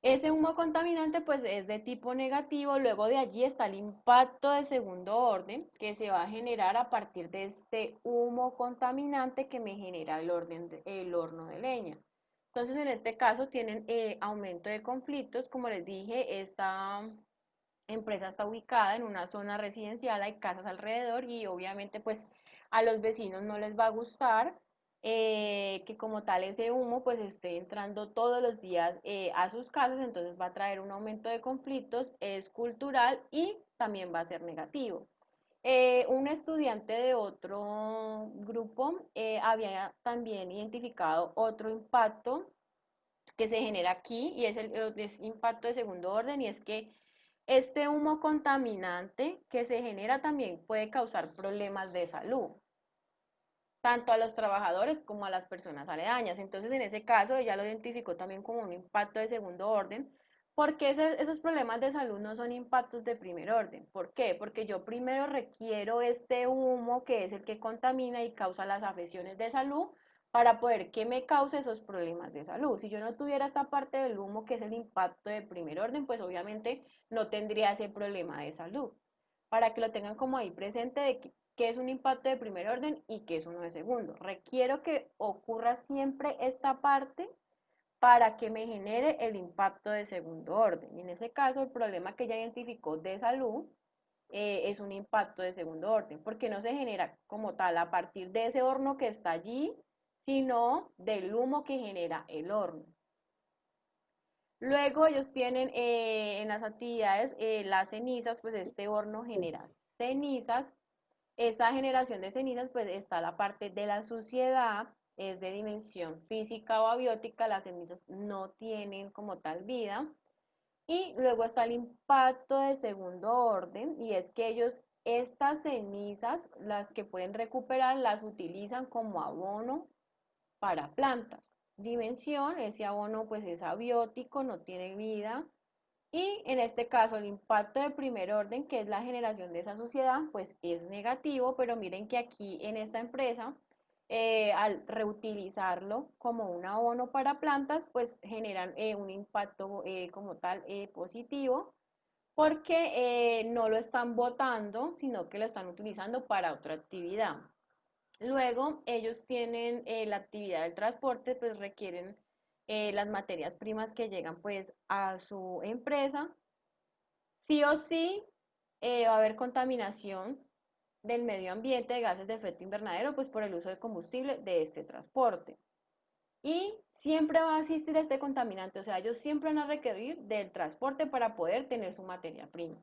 Speaker 1: Ese humo contaminante pues es de tipo negativo, luego de allí está el impacto de segundo orden que se va a generar a partir de este humo contaminante que me genera el horno de leña. Entonces en este caso tienen aumento de conflictos, como les dije, esta empresa está ubicada en una zona residencial, hay casas alrededor y obviamente pues a los vecinos no les va a gustar que como tal ese humo pues esté entrando todos los días a sus casas, entonces va a traer un aumento de conflictos, es cultural y también va a ser negativo. Un estudiante de otro grupo había también identificado otro impacto que se genera aquí y es impacto de segundo orden y es que este humo contaminante que se genera también puede causar problemas de salud, tanto a los trabajadores como a las personas aledañas. Entonces, en ese caso, ella lo identificó también como un impacto de segundo orden, porque esos problemas de salud no son impactos de primer orden. ¿Por qué? Porque yo primero requiero este humo que es el que contamina y causa las afecciones de salud para poder que me cause esos problemas de salud. Si yo no tuviera esta parte del humo que es el impacto de primer orden, pues obviamente no tendría ese problema de salud. Para que lo tengan como ahí presente de qué es un impacto de primer orden y qué es uno de segundo. Requiero que ocurra siempre esta parte para que me genere el impacto de segundo orden. Y en ese caso, el problema que ella identificó de salud es un impacto de segundo orden, porque no se genera como tal a partir de ese horno que está allí, sino del humo que genera el horno. Luego ellos tienen en las actividades las cenizas, pues este horno genera cenizas. Esa generación de cenizas, pues está la parte de la suciedad, es de dimensión física o abiótica, las cenizas no tienen como tal vida. Y luego está el impacto de segundo orden, y es que ellos estas cenizas, las que pueden recuperar, las utilizan como abono para plantas. Dimensión, ese abono pues es abiótico, no tiene vida. Y en este caso el impacto de primer orden, que es la generación de esa suciedad, pues es negativo, pero miren que aquí en esta empresa, al reutilizarlo como un abono para plantas, pues generan un impacto como tal positivo, porque no lo están botando, sino que lo están utilizando para otra actividad. Luego, ellos tienen la actividad del transporte, pues requieren las materias primas que llegan pues a su empresa. Sí o sí va a haber contaminación del medio ambiente de gases de efecto invernadero, pues por el uso de combustible de este transporte. Y siempre va a existir este contaminante, o sea, ellos siempre van a requerir del transporte para poder tener su materia prima.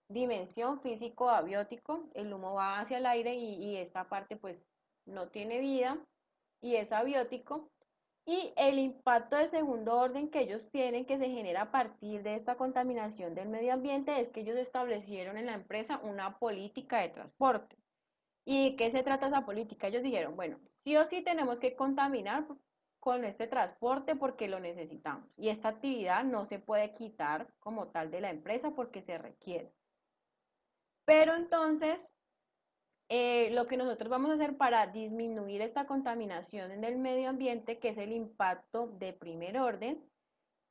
Speaker 1: Dimensión físico abiótico, el humo va hacia el aire y esta parte pues no tiene vida y es abiótico. Y el impacto de segundo orden que ellos tienen, que se genera a partir de esta contaminación del medio ambiente, es que ellos establecieron en la empresa una política de transporte. ¿Y de qué se trata esa política? Ellos dijeron, bueno, sí o sí tenemos que contaminar con este transporte porque lo necesitamos. Y esta actividad no se puede quitar como tal de la empresa porque se requiere. Pero entonces, lo que nosotros vamos a hacer para disminuir esta contaminación en el medio ambiente, que es el impacto de primer orden,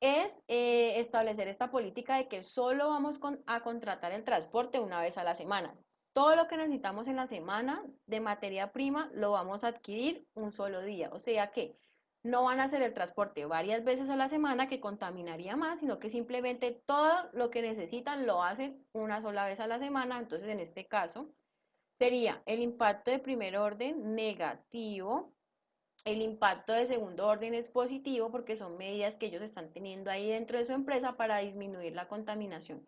Speaker 1: es establecer esta política de que solo vamos a contratar el transporte una vez a la semana. Todo lo que necesitamos en la semana de materia prima lo vamos a adquirir un solo día. O sea que no van a hacer el transporte varias veces a la semana que contaminaría más, sino que simplemente todo lo que necesitan lo hacen una sola vez a la semana. Entonces, en este caso, sería el impacto de primer orden negativo. El impacto de segundo orden es positivo porque son medidas que ellos están teniendo ahí dentro de su empresa para disminuir la contaminación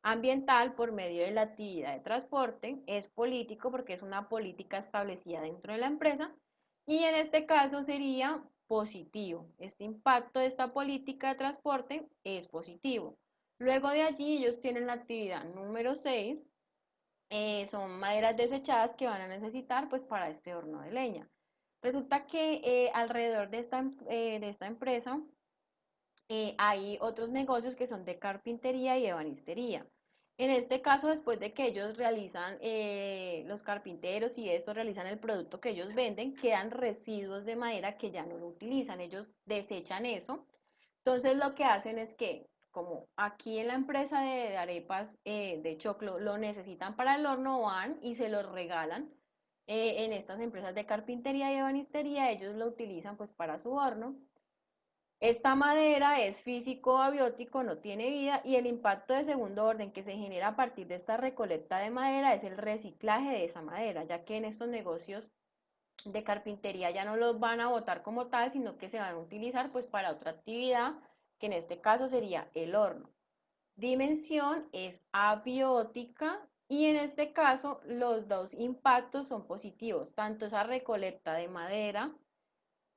Speaker 1: ambiental por medio de la actividad de transporte. Es político porque es una política establecida dentro de la empresa. Y en este caso sería positivo. Este impacto de esta política de transporte es positivo. Luego de allí ellos tienen la actividad número 6. Son maderas desechadas que van a necesitar pues para este horno de leña. Resulta que alrededor de esta empresa hay otros negocios que son de carpintería y ebanistería. En este caso, después de que ellos realizan, los carpinteros y eso realizan el producto que ellos venden, quedan residuos de madera que ya no lo utilizan. Ellos desechan eso. Entonces, lo que hacen es que, como aquí en la empresa de arepas de choclo lo necesitan para el horno, van y se los regalan. En estas empresas de carpintería y ebanistería, ellos lo utilizan pues para su horno. Esta madera es físico abiótico, no tiene vida y el impacto de segundo orden que se genera a partir de esta recolecta de madera es el reciclaje de esa madera, ya que en estos negocios de carpintería ya no los van a botar como tal, sino que se van a utilizar pues para otra actividad, que en este caso sería el horno. Dimensión es abiótica y en este caso los dos impactos son positivos, tanto esa recolecta de madera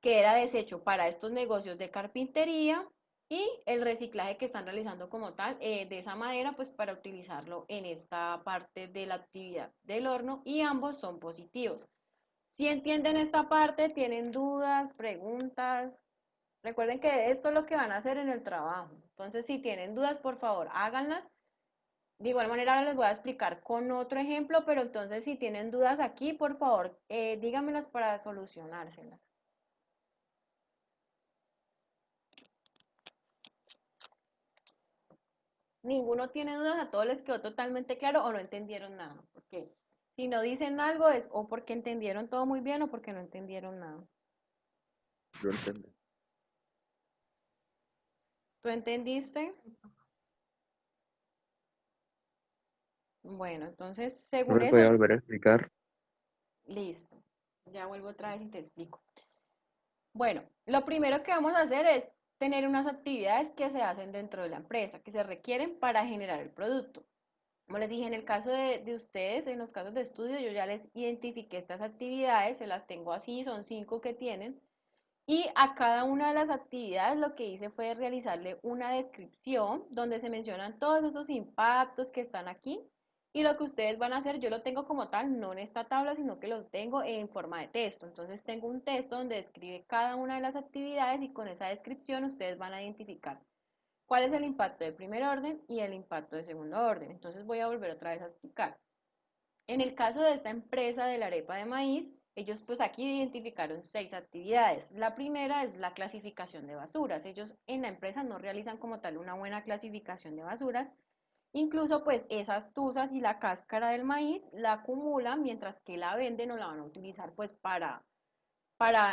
Speaker 1: que era desecho para estos negocios de carpintería y el reciclaje que están realizando como tal de esa madera, pues para utilizarlo en esta parte de la actividad del horno y ambos son positivos. Si entienden esta parte, tienen dudas, preguntas, recuerden que esto es lo que van a hacer en el trabajo. Entonces, si tienen dudas, por favor, háganlas. De igual manera, ahora les voy a explicar con otro ejemplo, pero entonces si tienen dudas aquí, por favor, díganmelas para solucionárselas. Ninguno tiene dudas, a todos les quedó totalmente claro o no entendieron nada. Porque si no dicen algo es o porque entendieron todo muy bien o porque no entendieron nada.
Speaker 4: Yo entendí.
Speaker 1: ¿Tú entendiste? Bueno, entonces,
Speaker 5: ¿No
Speaker 1: según
Speaker 5: me
Speaker 1: eso,
Speaker 5: podía volver a explicar?
Speaker 1: listo. Ya vuelvo otra vez y te explico. Bueno, lo primero que vamos a hacer es tener unas actividades que se hacen dentro de la empresa, que se requieren para generar el producto. Como les dije, en el caso de ustedes, en los casos de estudio, yo ya les identifiqué estas actividades, se las tengo así, son 5 que tienen. Y a cada una de las actividades lo que hice fue realizarle una descripción donde se mencionan todos esos impactos que están aquí y lo que ustedes van a hacer, yo lo tengo como tal, no en esta tabla, sino que los tengo en forma de texto. Entonces tengo un texto donde describe cada una de las actividades y con esa descripción ustedes van a identificar cuál es el impacto de primer orden y el impacto de segundo orden. Entonces voy a volver otra vez a explicar. En el caso de esta empresa de la arepa de maíz, ellos pues aquí identificaron 6 actividades. La primera es la clasificación de basuras. Ellos en la empresa no realizan como tal una buena clasificación de basuras Incluso pues esas tuzas y la cáscara del maíz la acumulan mientras que la venden o la van a utilizar pues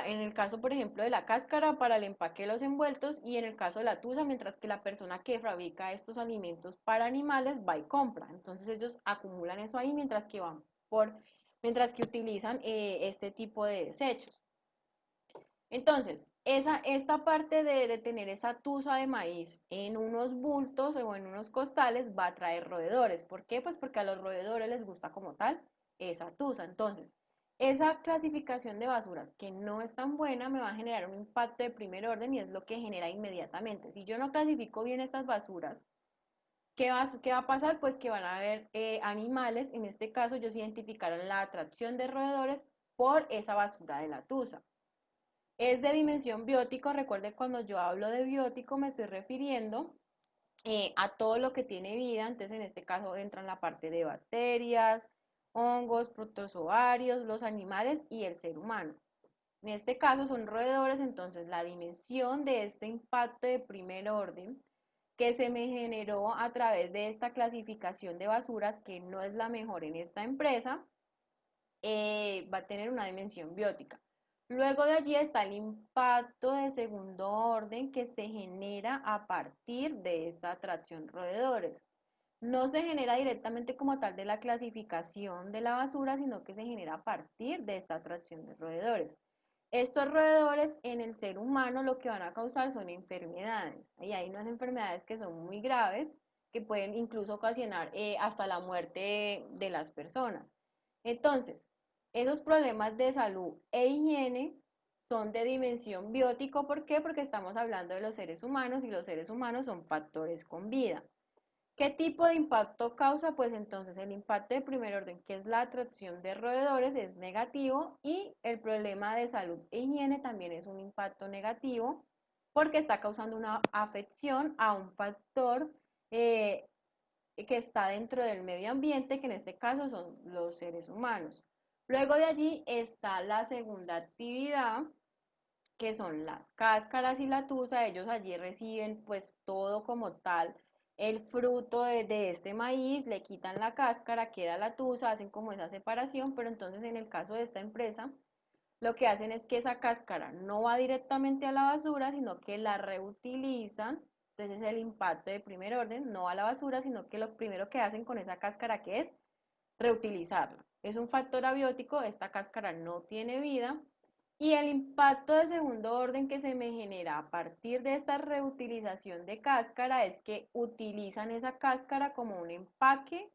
Speaker 1: en el caso por ejemplo de la cáscara, para el empaque de los envueltos y en el caso de la tuza, mientras que la persona que fabrica estos alimentos para animales va y compra. Entonces ellos acumulan eso ahí mientras que utilizan este tipo de desechos. Entonces, esta parte de tener esa tusa de maíz en unos bultos o en unos costales va a traer roedores. ¿Por qué? Pues porque a los roedores les gusta como tal esa tusa. Entonces, esa clasificación de basuras que no es tan buena me va a generar un impacto de primer orden y es lo que genera inmediatamente. Si yo no clasifico bien estas basuras, qué va a pasar? Pues que van a haber animales, en este caso ellos identificaron la atracción de roedores por esa basura de la tusa. Es de dimensión biótico. Recuerde, cuando yo hablo de biótico me estoy refiriendo a todo lo que tiene vida. Entonces, en este caso entra en la parte de bacterias, hongos, protozoarios, los animales y el ser humano. En este caso son roedores. Entonces, la dimensión de este impacto de primer orden que se me generó a través de esta clasificación de basuras, que no es la mejor en esta empresa, va a tener una dimensión biótica. Luego de allí está el impacto de segundo orden que se genera a partir de esta atracción roedores. No se genera directamente como tal de la clasificación de la basura, sino que se genera a partir de esta atracción de roedores. Estos roedores en el ser humano lo que van a causar son enfermedades. Y hay unas enfermedades que son muy graves, que pueden incluso ocasionar hasta la muerte de las personas. Entonces, esos problemas de salud e higiene son de dimensión biótico. ¿Por qué? Porque estamos hablando de los seres humanos y los seres humanos son factores con vida. ¿Qué tipo de impacto causa? Pues entonces el impacto de primer orden, que es la atracción de roedores, es negativo, y el problema de salud e higiene también es un impacto negativo porque está causando una afección a un factor eh, que está dentro del medio ambiente, que en este caso son los seres humanos. Luego de allí está la segunda actividad, que son las cáscaras y la tusa. Ellos allí reciben pues todo como tal, el fruto de este maíz, le quitan la cáscara, queda la tusa, hacen como esa separación, pero entonces en el caso de esta empresa, lo que hacen es que esa cáscara no va directamente a la basura, sino que la reutilizan. Entonces el impacto de primer orden no va a la basura, sino que lo primero que hacen con esa cáscara, que es reutilizarla. Es un factor abiótico, esta cáscara no tiene vida. Y el impacto de segundo orden que se me genera a partir de esta reutilización de cáscara es que utilizan esa cáscara como un empaque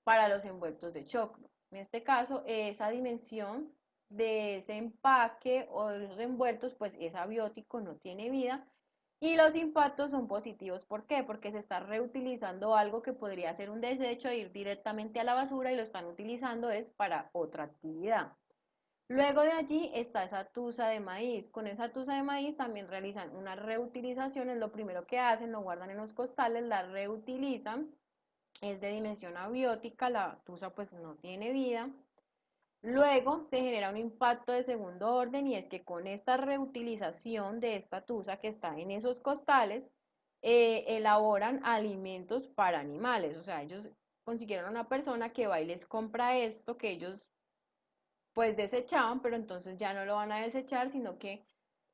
Speaker 1: para los envueltos de choclo. En este caso, esa dimensión de ese empaque o de esos envueltos, pues es abiótico, no tiene vida. Y los impactos son positivos. ¿Por qué? Porque se está reutilizando algo que podría ser un desecho e ir directamente a la basura, y lo están utilizando es para otra actividad. Luego de allí está esa tusa de maíz. Con esa tusa de maíz también realizan una reutilización. Es lo primero que hacen, lo guardan en los costales, la reutilizan. Es de dimensión abiótica, la tusa pues no tiene vida. Luego se genera un impacto de segundo orden, y es que con esta reutilización de esta tusa que está en esos costales, elaboran alimentos para animales. O sea, ellos consiguieron a una persona que va y les compra esto que ellos pues desechaban, pero entonces ya no lo van a desechar, sino que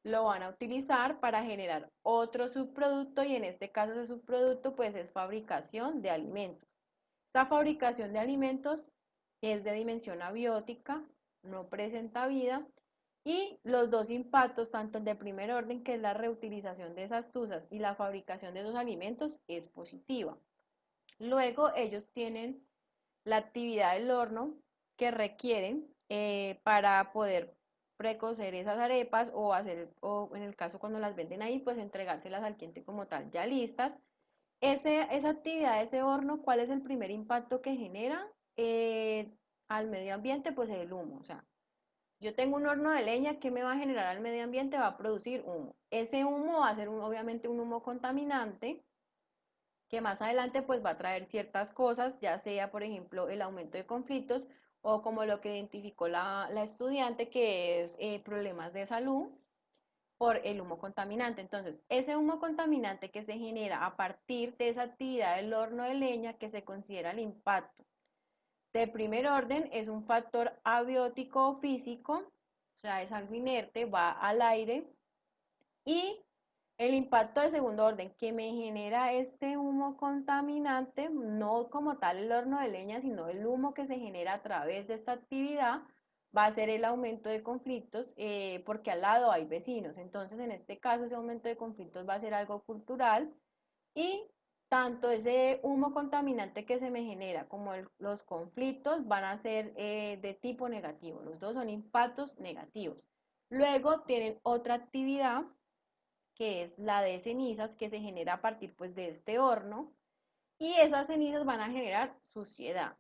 Speaker 1: lo van a utilizar para generar otro subproducto, y en este caso ese subproducto pues es fabricación de alimentos. Esta fabricación de alimentos es de dimensión abiótica, no presenta vida, y los dos impactos, tanto el de primer orden, que es la reutilización de esas tuzas, y la fabricación de esos alimentos, es positiva. Luego ellos tienen la actividad del horno que requieren para poder precocer esas arepas, o en el caso cuando las venden ahí, pues entregárselas al cliente como tal, ya listas. Esa actividad, ese horno, ¿cuál es el primer impacto que genera al medio ambiente? Pues el humo. O sea, yo tengo un horno de leña, ¿qué me va a generar al medio ambiente? Va a producir humo. Ese humo va a ser obviamente un humo contaminante, que más adelante pues va a traer ciertas cosas, ya sea por ejemplo el aumento de conflictos, o como lo que identificó la estudiante, que es problemas de salud. por el humo contaminante. Entonces, ese humo contaminante que se genera a partir de esa actividad del horno de leña, que se considera el impacto de primer orden, es un factor abiótico o físico, o sea, es algo inerte, va al aire, y el impacto de segundo orden que me genera este humo contaminante, no como tal el horno de leña, sino el humo que se genera a través de esta actividad, va a ser el aumento de conflictos, porque al lado hay vecinos. Entonces, en este caso, ese aumento de conflictos va a ser algo cultural, y tanto ese humo contaminante que se me genera como los conflictos van a ser de tipo negativo. Los dos son impactos negativos. Luego tienen otra actividad que es la de cenizas que se genera a partir pues de este horno, y esas cenizas van a generar suciedad.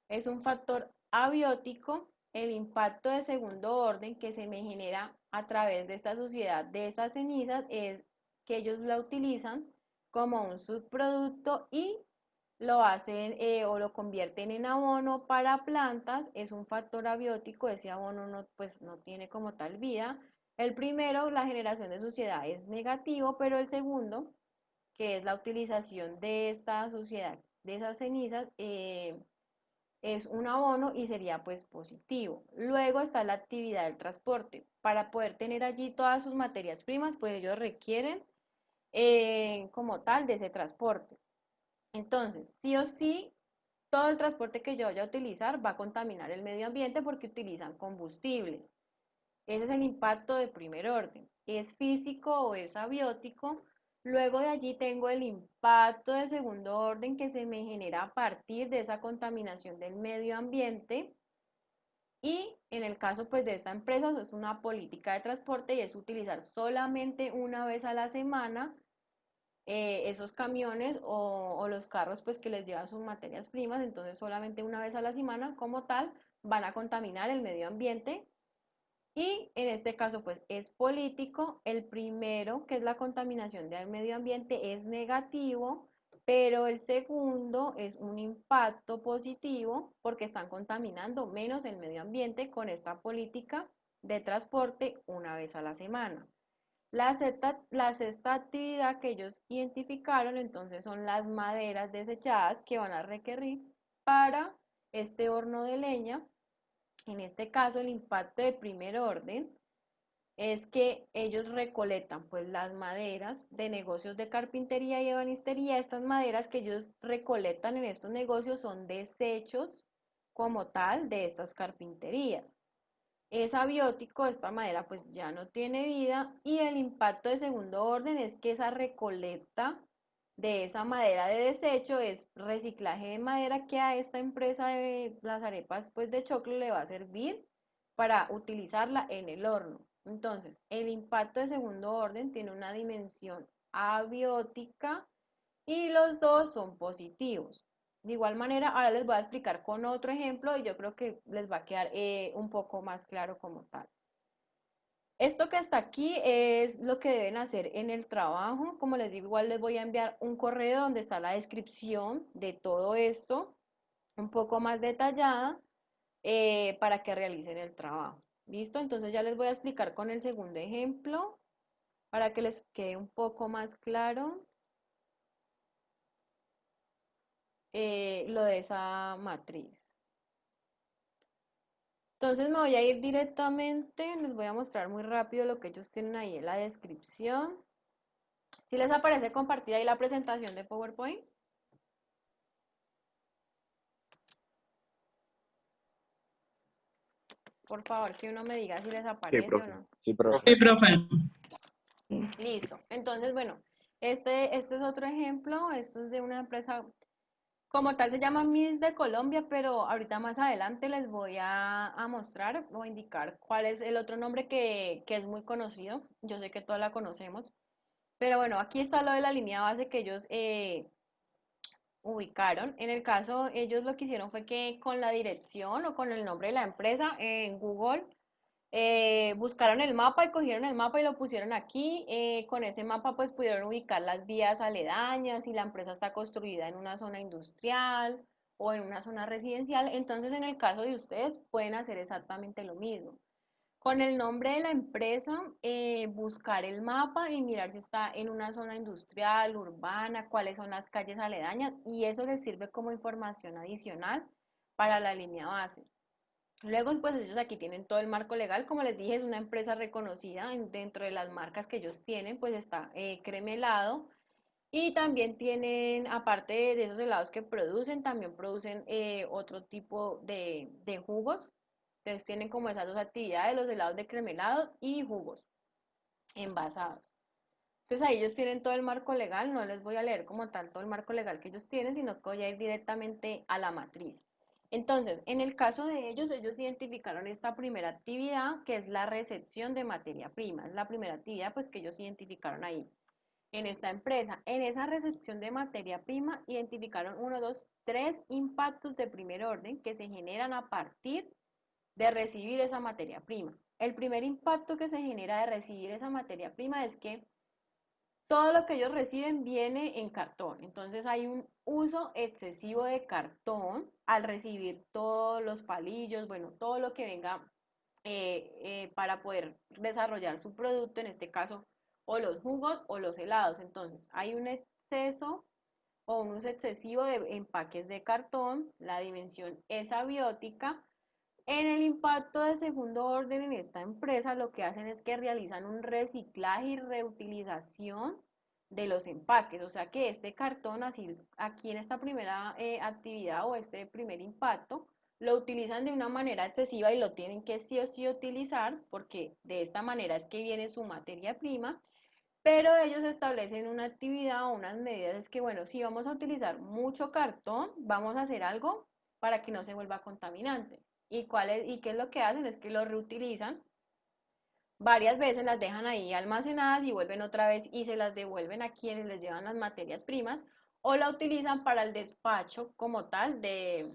Speaker 1: Es un factor abiótico el impacto de segundo orden que se me genera a través de esta suciedad de estas cenizas, es que ellos la utilizan como un subproducto y lo hacen o lo convierten en abono para plantas. Es un factor abiótico, ese abono no, pues, no tiene como tal vida. El primero, la generación de suciedad, es negativo, pero el segundo, que es la utilización de esta suciedad, de esas cenizas, es un abono y sería pues positivo. Luego está la actividad del transporte. Para poder tener allí todas sus materias primas, pues ellos requieren como tal de ese transporte. Entonces, sí o sí, todo el transporte que yo vaya a utilizar va a contaminar el medio ambiente porque utilizan combustibles. Ese es el impacto de primer orden. ¿Es físico o es abiótico? Luego de allí tengo el impacto de segundo orden que se me genera a partir de esa contaminación del medio ambiente. Y en el caso pues de esta empresa es una política de transporte y es utilizar solamente una vez a la semana esos camiones o los carros pues que les llevan sus materias primas. Entonces solamente una vez a la semana como tal van a contaminar el medio ambiente. Y en este caso, pues es político. El primero, que es la contaminación del medio ambiente, es negativo, pero el segundo es un impacto positivo porque están contaminando menos el medio ambiente con esta política de transporte una vez a la semana. La sexta actividad que ellos identificaron, entonces, son las maderas desechadas que van a requerir para este horno de leña. En este caso, el impacto de primer orden es que ellos recolectan pues las maderas de negocios de carpintería y ebanistería. Estas maderas que ellos recolectan en estos negocios son desechos como tal de estas carpinterías. Es abiótico, esta madera pues ya no tiene vida, y el impacto de segundo orden es que esa recolecta de esa madera de desecho es reciclaje de madera que a esta empresa de las arepas pues de choclo le va a servir para utilizarla en el horno. Entonces, el impacto de segundo orden tiene una dimensión abiótica y los dos son positivos. De igual manera, ahora les voy a explicar con otro ejemplo y yo creo que les va a quedar un poco más claro como tal. Esto que está aquí es lo que deben hacer en el trabajo. Como les digo, igual les voy a enviar un correo donde está la descripción de todo esto, un poco más detallada, para que realicen el trabajo. ¿Listo? Entonces ya les voy a explicar con el segundo ejemplo para que les quede un poco más claro lo de esa matriz. Entonces me voy a ir directamente, les voy a mostrar muy rápido lo que ellos tienen ahí en la descripción. Si les aparece compartida ahí la presentación de PowerPoint. Por favor, que uno me diga si les
Speaker 4: Sí,
Speaker 1: aparece o
Speaker 4: profe.
Speaker 1: no.
Speaker 2: Sí, profe.
Speaker 5: Sí, profe.
Speaker 1: Listo. Entonces, bueno, este es otro ejemplo. Esto es de una empresa, como tal se llama Miss de Colombia, pero ahorita más adelante les voy a mostrar o indicar cuál es el otro nombre que es muy conocido. Yo sé que todas la conocemos. Pero bueno, aquí está lo de la línea base que ellos ubicaron. En el caso, ellos lo que hicieron fue que con la dirección o con el nombre de la empresa en Google buscaron el mapa y cogieron el mapa y lo pusieron aquí. Con ese mapa pues pudieron ubicar las vías aledañas, si la empresa está construida en una zona industrial o en una zona residencial. Entonces, en el caso de ustedes pueden hacer exactamente lo mismo. Con el nombre de la empresa, buscar el mapa y mirar si está en una zona industrial, urbana, cuáles son las calles aledañas y eso les sirve como información adicional para la línea base. Luego, pues ellos aquí tienen todo el marco legal, como les dije, es una empresa reconocida dentro de las marcas que ellos tienen, pues está Creme Helado y también tienen, aparte de esos helados que producen, también producen otro tipo de jugos. Entonces tienen como esas dos actividades, los helados de cremelado y jugos envasados. Entonces ahí ellos tienen todo el marco legal, no les voy a leer como tal todo el marco legal que ellos tienen, sino que voy a ir directamente a la matriz. Entonces, en el caso de ellos, ellos identificaron esta primera actividad, que es la recepción de materia prima. Es la primera actividad pues que ellos identificaron ahí en esta empresa. En esa recepción de materia prima identificaron uno, dos, tres impactos de primer orden que se generan a partir de recibir esa materia prima. El primer impacto que se genera de recibir esa materia prima es que todo lo que ellos reciben viene en cartón. Entonces hay un uso excesivo de cartón al recibir todos los palillos, bueno, todo lo que venga para poder desarrollar su producto, en este caso, o los jugos o los helados. Entonces hay un exceso o un uso excesivo de empaques de cartón, la dimensión es abiótica. En el impacto de segundo orden en esta empresa, lo que hacen es que realizan un reciclaje y reutilización de los empaques. O sea que este cartón, así aquí en esta primera actividad o este primer impacto, lo utilizan de una manera excesiva y lo tienen que sí o sí utilizar porque de esta manera es que viene su materia prima. Pero ellos establecen una actividad o unas medidas, es que bueno, si vamos a utilizar mucho cartón, vamos a hacer algo para que no se vuelva contaminante. ¿Y qué es lo que hacen? Es que lo reutilizan varias veces, las dejan ahí almacenadas y vuelven otra vez y se las devuelven a quienes les llevan las materias primas o la utilizan para el despacho como tal de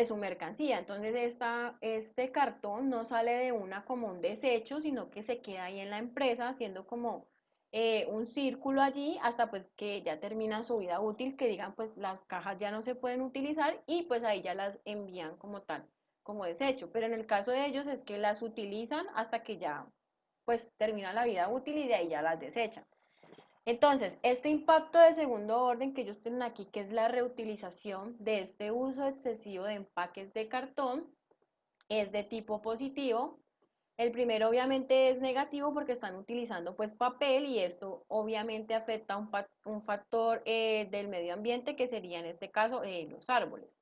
Speaker 1: su mercancía. Entonces este cartón no sale de una como un desecho, sino que se queda ahí en la empresa haciendo como un círculo allí hasta pues que ya termina su vida útil, que digan pues las cajas ya no se pueden utilizar y pues ahí ya las envían como tal, como desecho. Pero en el caso de ellos es que las utilizan hasta que ya pues terminan la vida útil y de ahí ya las desechan. Entonces, este impacto de segundo orden que ellos tienen aquí, que es la reutilización de este uso excesivo de empaques de cartón, es de tipo positivo. El primero obviamente es negativo porque están utilizando pues papel y esto obviamente afecta un factor del medio ambiente que sería en este caso los árboles.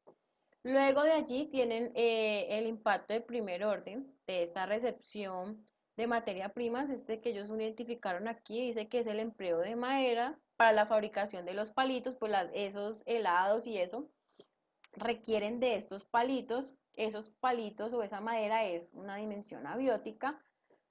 Speaker 1: Luego de allí tienen el impacto de primer orden de esta recepción de materia primas, este que ellos identificaron aquí, dice que es el empleo de madera para la fabricación de los palitos, pues esos helados y eso requieren de estos palitos. Esos palitos o esa madera es una dimensión abiótica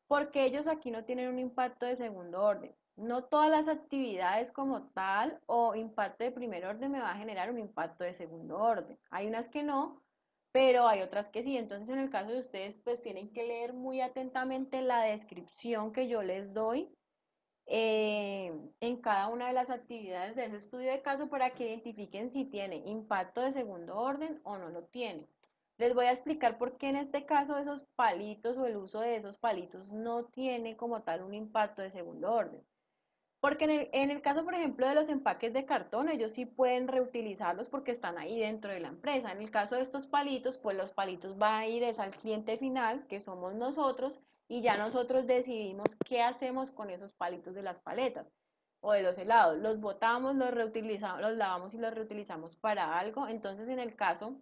Speaker 1: porque ellos aquí no tienen un impacto de segundo orden. No todas las actividades como tal o impacto de primer orden me va a generar un impacto de segundo orden. Hay unas que no, pero hay otras que sí. Entonces, en el caso de ustedes, pues tienen que leer muy atentamente la descripción que yo les doy en cada una de las actividades de ese estudio de caso para que identifiquen si tiene impacto de segundo orden o no lo tiene. Les voy a explicar por qué en este caso esos palitos o el uso de esos palitos no tiene como tal un impacto de segundo orden. Porque en el caso, por ejemplo, de los empaques de cartón, ellos sí pueden reutilizarlos porque están ahí dentro de la empresa. En el caso de estos palitos, pues los palitos van a ir es al cliente final, que somos nosotros, y ya nosotros decidimos qué hacemos con esos palitos de las paletas o de los helados. Los botamos, los reutilizamos, los lavamos y los reutilizamos para algo. Entonces, en el caso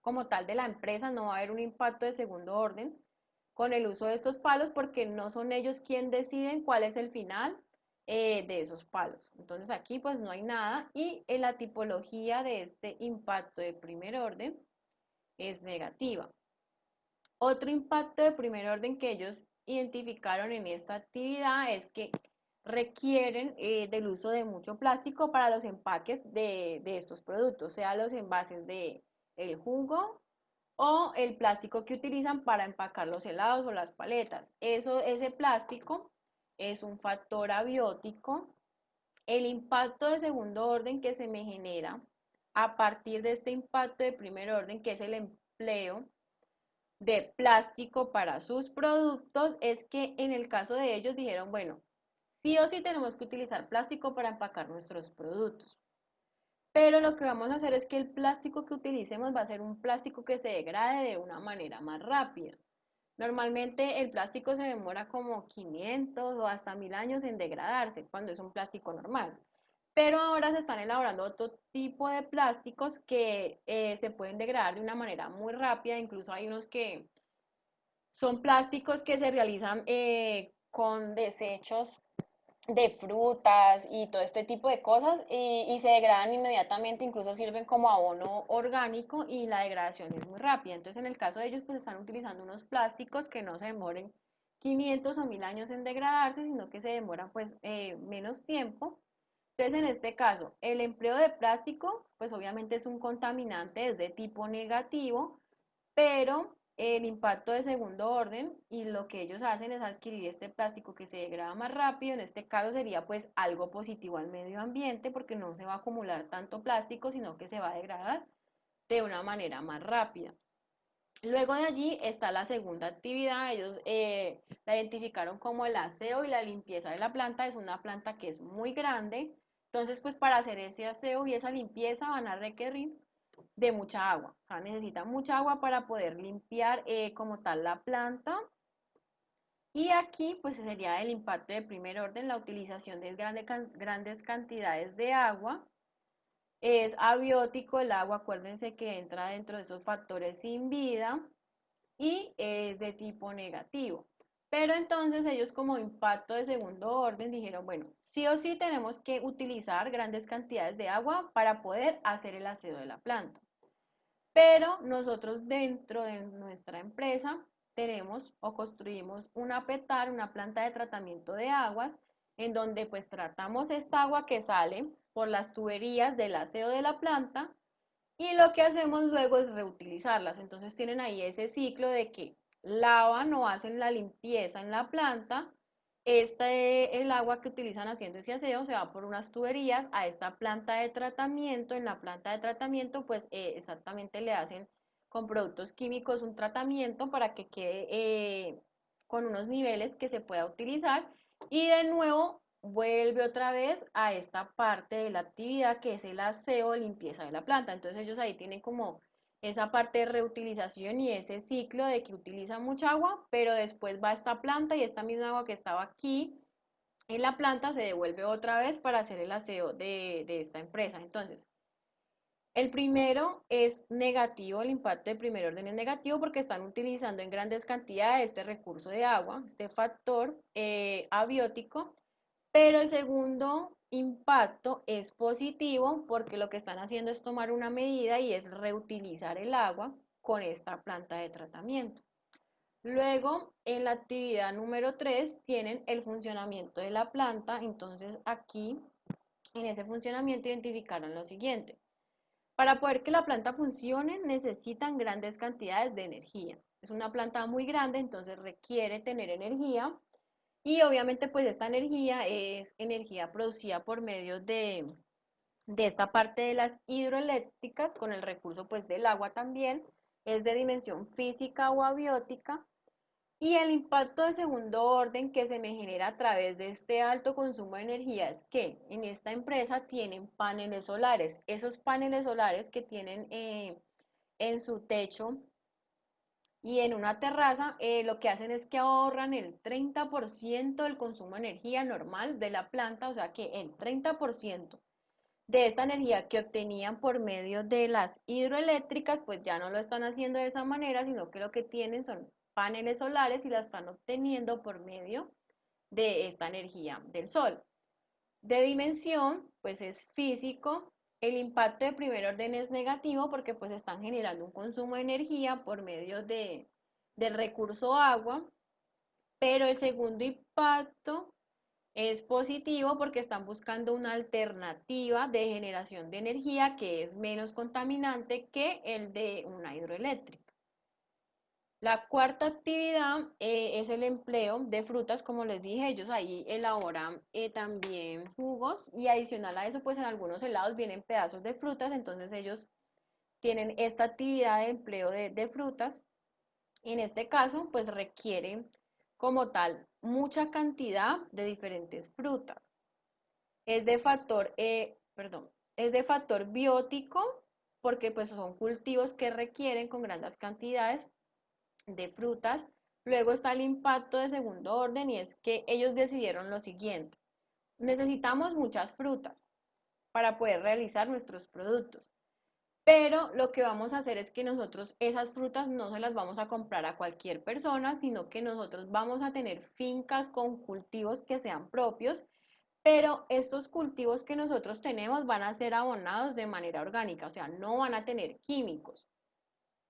Speaker 1: como tal de la empresa, no va a haber un impacto de segundo orden con el uso de estos palos porque no son ellos quienes deciden cuál es el final de esos palos. Entonces aquí pues no hay nada y en la tipología de este impacto de primer orden es negativa. Otro impacto de primer orden que ellos identificaron en esta actividad es que requieren del uso de mucho plástico para los empaques de estos productos, sea los envases de el jugo o el plástico que utilizan para empacar los helados o las paletas. Ese plástico es un factor abiótico. El impacto de segundo orden que se me genera a partir de este impacto de primer orden, que es el empleo de plástico para sus productos es que en el caso de ellos dijeron, bueno, sí o sí tenemos que utilizar plástico para empacar nuestros productos. Pero lo que vamos a hacer es que el plástico que utilicemos va a ser un plástico que se degrade de una manera más rápida. Normalmente el plástico se demora como 500 o hasta 1000 años en degradarse cuando es un plástico normal. Pero ahora se están elaborando otro tipo de plásticos que se pueden degradar de una manera muy rápida. Incluso hay unos que son plásticos que se realizan con desechos de frutas y todo este tipo de cosas y se degradan inmediatamente, incluso sirven como abono orgánico y la degradación es muy rápida. Entonces, en el caso de ellos, pues están utilizando unos plásticos que no se demoren 500 o 1000 años en degradarse, sino que se demoran pues menos tiempo. Entonces, en este caso, el empleo de plástico, pues obviamente es un contaminante, es de tipo negativo, pero el impacto de segundo orden y lo que ellos hacen es adquirir este plástico que se degrada más rápido. En este caso sería pues algo positivo al medio ambiente porque no se va a acumular tanto plástico, sino que se va a degradar de una manera más rápida. Luego de allí está la segunda actividad. Ellos la identificaron como el aseo y la limpieza de la planta. Es una planta que es muy grande, entonces pues para hacer ese aseo y esa limpieza van a requerir de mucha agua. O sea, necesita mucha agua para poder limpiar como tal la planta. Y aquí pues sería el impacto de primer orden, la utilización de grandes cantidades de agua. Es abiótico el agua, acuérdense que entra dentro de esos factores sin vida y es de tipo negativo. Pero entonces ellos como impacto de segundo orden dijeron, bueno, sí o sí tenemos que utilizar grandes cantidades de agua para poder hacer el aseo de la planta. Pero nosotros dentro de nuestra empresa tenemos o construimos una PETAR, una planta de tratamiento de aguas, en donde pues tratamos esta agua que sale por las tuberías del aseo de la planta y lo que hacemos luego es reutilizarlas. Entonces tienen ahí ese ciclo de que lavan o hacen la limpieza en la planta. El agua que utilizan haciendo ese aseo se va por unas tuberías a esta planta de tratamiento. En la planta de tratamiento, pues exactamente le hacen con productos químicos un tratamiento para que quede con unos niveles que se pueda utilizar. Y de nuevo vuelve otra vez a esta parte de la actividad que es el aseo, limpieza de la planta. Entonces ellos ahí tienen como esa parte de reutilización y ese ciclo de que utilizan mucha agua, pero después va esta planta y esta misma agua que estaba aquí en la planta se devuelve otra vez para hacer el aseo de esta empresa. Entonces, el primero es negativo, el impacto de primer orden es negativo porque están utilizando en grandes cantidades este recurso de agua, este factor abiótico, pero el segundo impacto es positivo porque lo que están haciendo es tomar una medida y es reutilizar el agua con esta planta de tratamiento. Luego, en la actividad número 3 tienen el funcionamiento de la planta. Entonces, aquí, en ese funcionamiento, identificaron lo siguiente. Para poder que la planta funcione, necesitan grandes cantidades de energía. Es una planta muy grande, entonces requiere tener energía. Y obviamente, pues esta energía es energía producida por medio de esta parte de las hidroeléctricas, con el recurso pues del agua también. Es de dimensión física o abiótica. Y el impacto de segundo orden que se me genera a través de este alto consumo de energía es que en esta empresa tienen paneles solares. Esos paneles solares que tienen en su techo y en una terraza, lo que hacen es que ahorran el 30% del consumo de energía normal de la planta, o sea que el 30% de esta energía que obtenían por medio de las hidroeléctricas, pues ya no lo están haciendo de esa manera, sino que lo que tienen son paneles solares y la están obteniendo por medio de esta energía del sol. De dimensión, pues es físico. El impacto de primer orden es negativo porque pues están generando un consumo de energía por medio del recurso agua, pero el segundo impacto es positivo porque están buscando una alternativa de generación de energía que es menos contaminante que el de una hidroeléctrica. La cuarta actividad es el empleo de frutas, como les dije, ellos ahí elaboran también jugos y adicional a eso, pues en algunos helados vienen pedazos de frutas, entonces ellos tienen esta actividad de empleo de frutas En este caso, pues requieren como tal mucha cantidad de diferentes frutas. Es de factor, es de factor biótico porque pues son cultivos que requieren con grandes cantidades de frutas. Luego está el impacto de segundo orden y es que ellos decidieron lo siguiente. Necesitamos muchas frutas para poder realizar nuestros productos. Pero lo que vamos a hacer es que nosotros esas frutas no se las vamos a comprar a cualquier persona, sino que nosotros vamos a tener fincas con cultivos que sean propios, pero estos cultivos que nosotros tenemos van a ser abonados de manera orgánica, o sea, no van a tener químicos.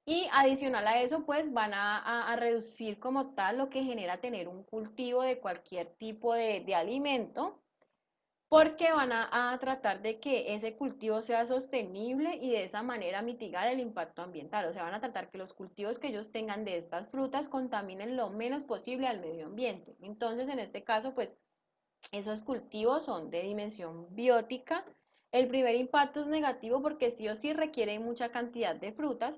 Speaker 1: Y adicional a eso, pues van a reducir como tal lo que genera tener un cultivo de cualquier tipo de alimento, porque van a tratar de que ese cultivo sea sostenible y de esa manera mitigar el impacto ambiental. O sea, van a tratar que los cultivos que ellos tengan de estas frutas contaminen lo menos posible al medio ambiente. Entonces, en este caso, pues esos cultivos son de dimensión biótica. El primer impacto es negativo porque sí o sí requieren mucha cantidad de frutas,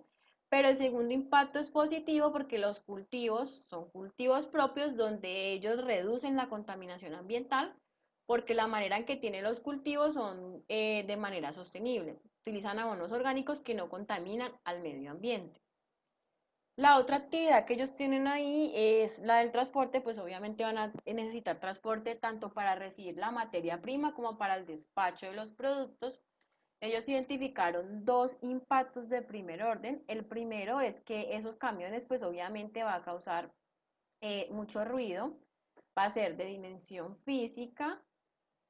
Speaker 1: pero el segundo impacto es positivo porque los cultivos son cultivos propios donde ellos reducen la contaminación ambiental porque la manera en que tienen los cultivos son de manera sostenible. Utilizan abonos orgánicos que no contaminan al medio ambiente. La otra actividad que ellos tienen ahí es la del transporte, pues obviamente van a necesitar transporte tanto para recibir la materia prima como para el despacho de los productos. Ellos identificaron dos impactos de primer orden. El primero es que esos camiones pues obviamente va a causar mucho ruido, va a ser de dimensión física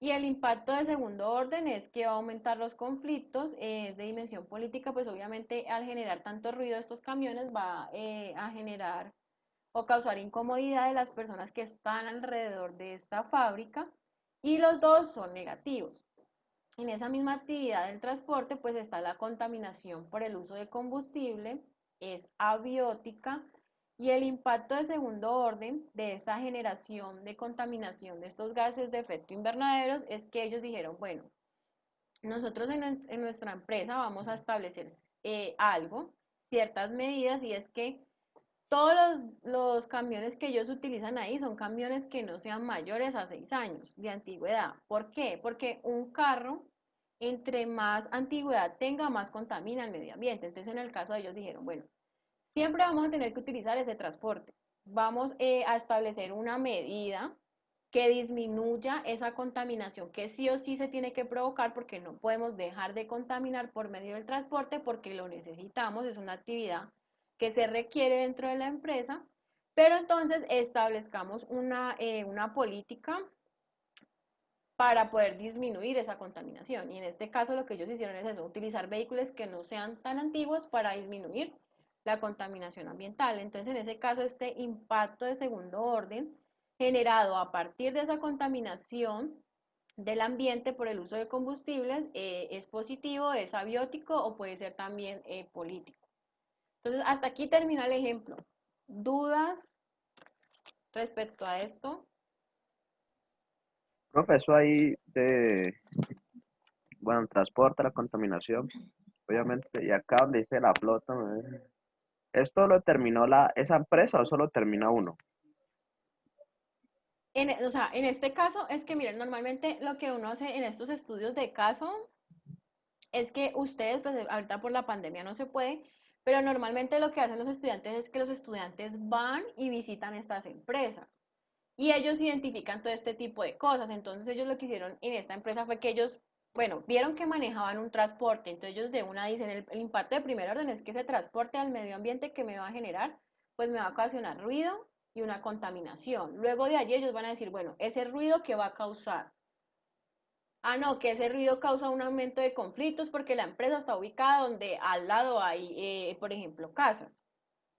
Speaker 1: y el impacto de segundo orden es que va a aumentar los conflictos, es de dimensión política, pues obviamente al generar tanto ruido estos camiones va a generar o causar incomodidad de las personas que están alrededor de esta fábrica y los dos son negativos. En esa misma actividad del transporte pues está la contaminación por el uso de combustible, es abiótica y el impacto de segundo orden de esa generación de contaminación de estos gases de efecto invernadero es que ellos dijeron, bueno, nosotros en nuestra empresa vamos a establecer algo, ciertas medidas y es que todos los camiones que ellos utilizan ahí son camiones que no sean mayores a 6 años de antigüedad. ¿Por qué? Porque un carro, entre más antigüedad tenga, más contamina el medio ambiente. Entonces, en el caso de ellos dijeron, bueno, siempre vamos a tener que utilizar ese transporte. Vamos a establecer una medida que disminuya esa contaminación que sí o sí se tiene que provocar porque no podemos dejar de contaminar por medio del transporte porque lo necesitamos, es una actividad que se requiere dentro de la empresa, pero entonces establezcamos una política para poder disminuir esa contaminación. Y en este caso lo que ellos hicieron es eso, utilizar vehículos que no sean tan antiguos para disminuir la contaminación ambiental. Entonces, en ese caso, este impacto de segundo orden generado a partir de esa contaminación del ambiente por el uso de combustibles es positivo, es abiótico o puede ser también político. Entonces, hasta aquí termina el ejemplo. ¿Dudas respecto a esto?
Speaker 5: Profe, eso ahí de, bueno, el transporte, la contaminación, obviamente, y acá donde dice la flota, ¿esto lo terminó esa empresa o solo termina uno?
Speaker 1: O sea, en este caso es que, miren, normalmente lo que uno hace en estos estudios de caso es que ustedes, pues ahorita por la pandemia no se puede, pero normalmente lo que hacen los estudiantes es que los estudiantes van y visitan estas empresas y ellos identifican todo este tipo de cosas. Entonces ellos lo que hicieron en esta empresa fue que ellos, bueno, vieron que manejaban un transporte, entonces ellos de una dicen, el impacto de primer orden es que ese transporte al medio ambiente que me va a generar, pues me va a ocasionar ruido y una contaminación. Luego de allí ellos van a decir, bueno, ese ruido que va a causar. Ah, no, que ese ruido causa un aumento de conflictos porque la empresa está ubicada donde al lado hay, por ejemplo, casas.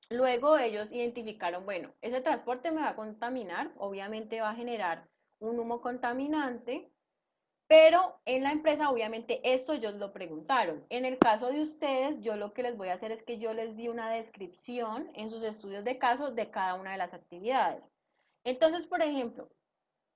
Speaker 1: Luego ellos identificaron, bueno, ese transporte me va a contaminar, obviamente va a generar un humo contaminante, pero en la empresa obviamente esto ellos lo preguntaron. En el caso de ustedes, yo lo que les voy a hacer es que yo les di una descripción en sus estudios de casos de cada una de las actividades. Entonces, por ejemplo,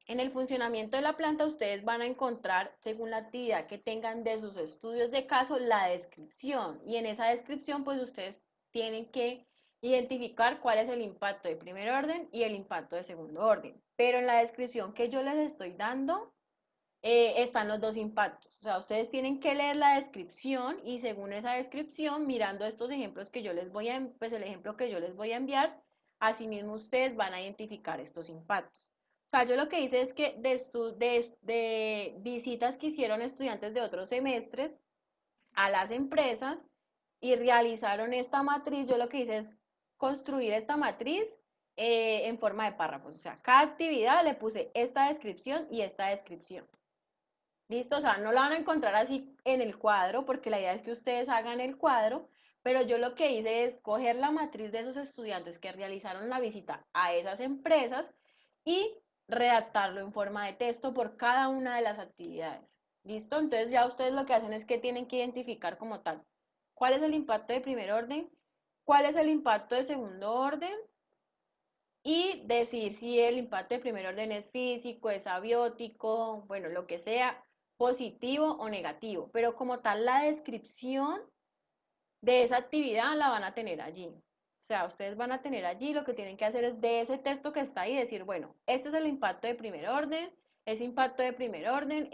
Speaker 1: en el funcionamiento de la planta ustedes van a encontrar, según la actividad que tengan de sus estudios de caso, la descripción. Y en esa descripción, pues ustedes tienen que identificar cuál es el impacto de primer orden y el impacto de segundo orden. Pero en la descripción que yo les estoy dando, están los dos impactos. O sea, ustedes tienen que leer la descripción y según esa descripción, mirando estos ejemplos que yo les voy a, pues el ejemplo que yo les voy a enviar, asimismo ustedes van a identificar estos impactos. O sea, yo lo que hice es que de visitas que hicieron estudiantes de otros semestres a las empresas y realizaron esta matriz, yo lo que hice es construir esta matriz en forma de párrafos. O sea, cada actividad le puse esta descripción y esta descripción. ¿Listo? O sea, no la van a encontrar así en el cuadro, porque la idea es que ustedes hagan el cuadro, pero yo lo que hice es coger la matriz de esos estudiantes que realizaron la visita a esas empresas y redactarlo en forma de texto por cada una de las actividades. ¿Listo? Entonces ya ustedes lo que hacen es que tienen que identificar como tal cuál es el impacto de primer orden, cuál es el impacto de segundo orden y decir si el impacto de primer orden es físico, es abiótico, bueno, lo que sea, positivo o negativo. Pero como tal, la descripción de esa actividad la van a tener allí. O sea, ustedes van a tener allí, lo que tienen que hacer es de ese texto que está ahí, decir, bueno, este es el impacto de primer orden, ese impacto de primer orden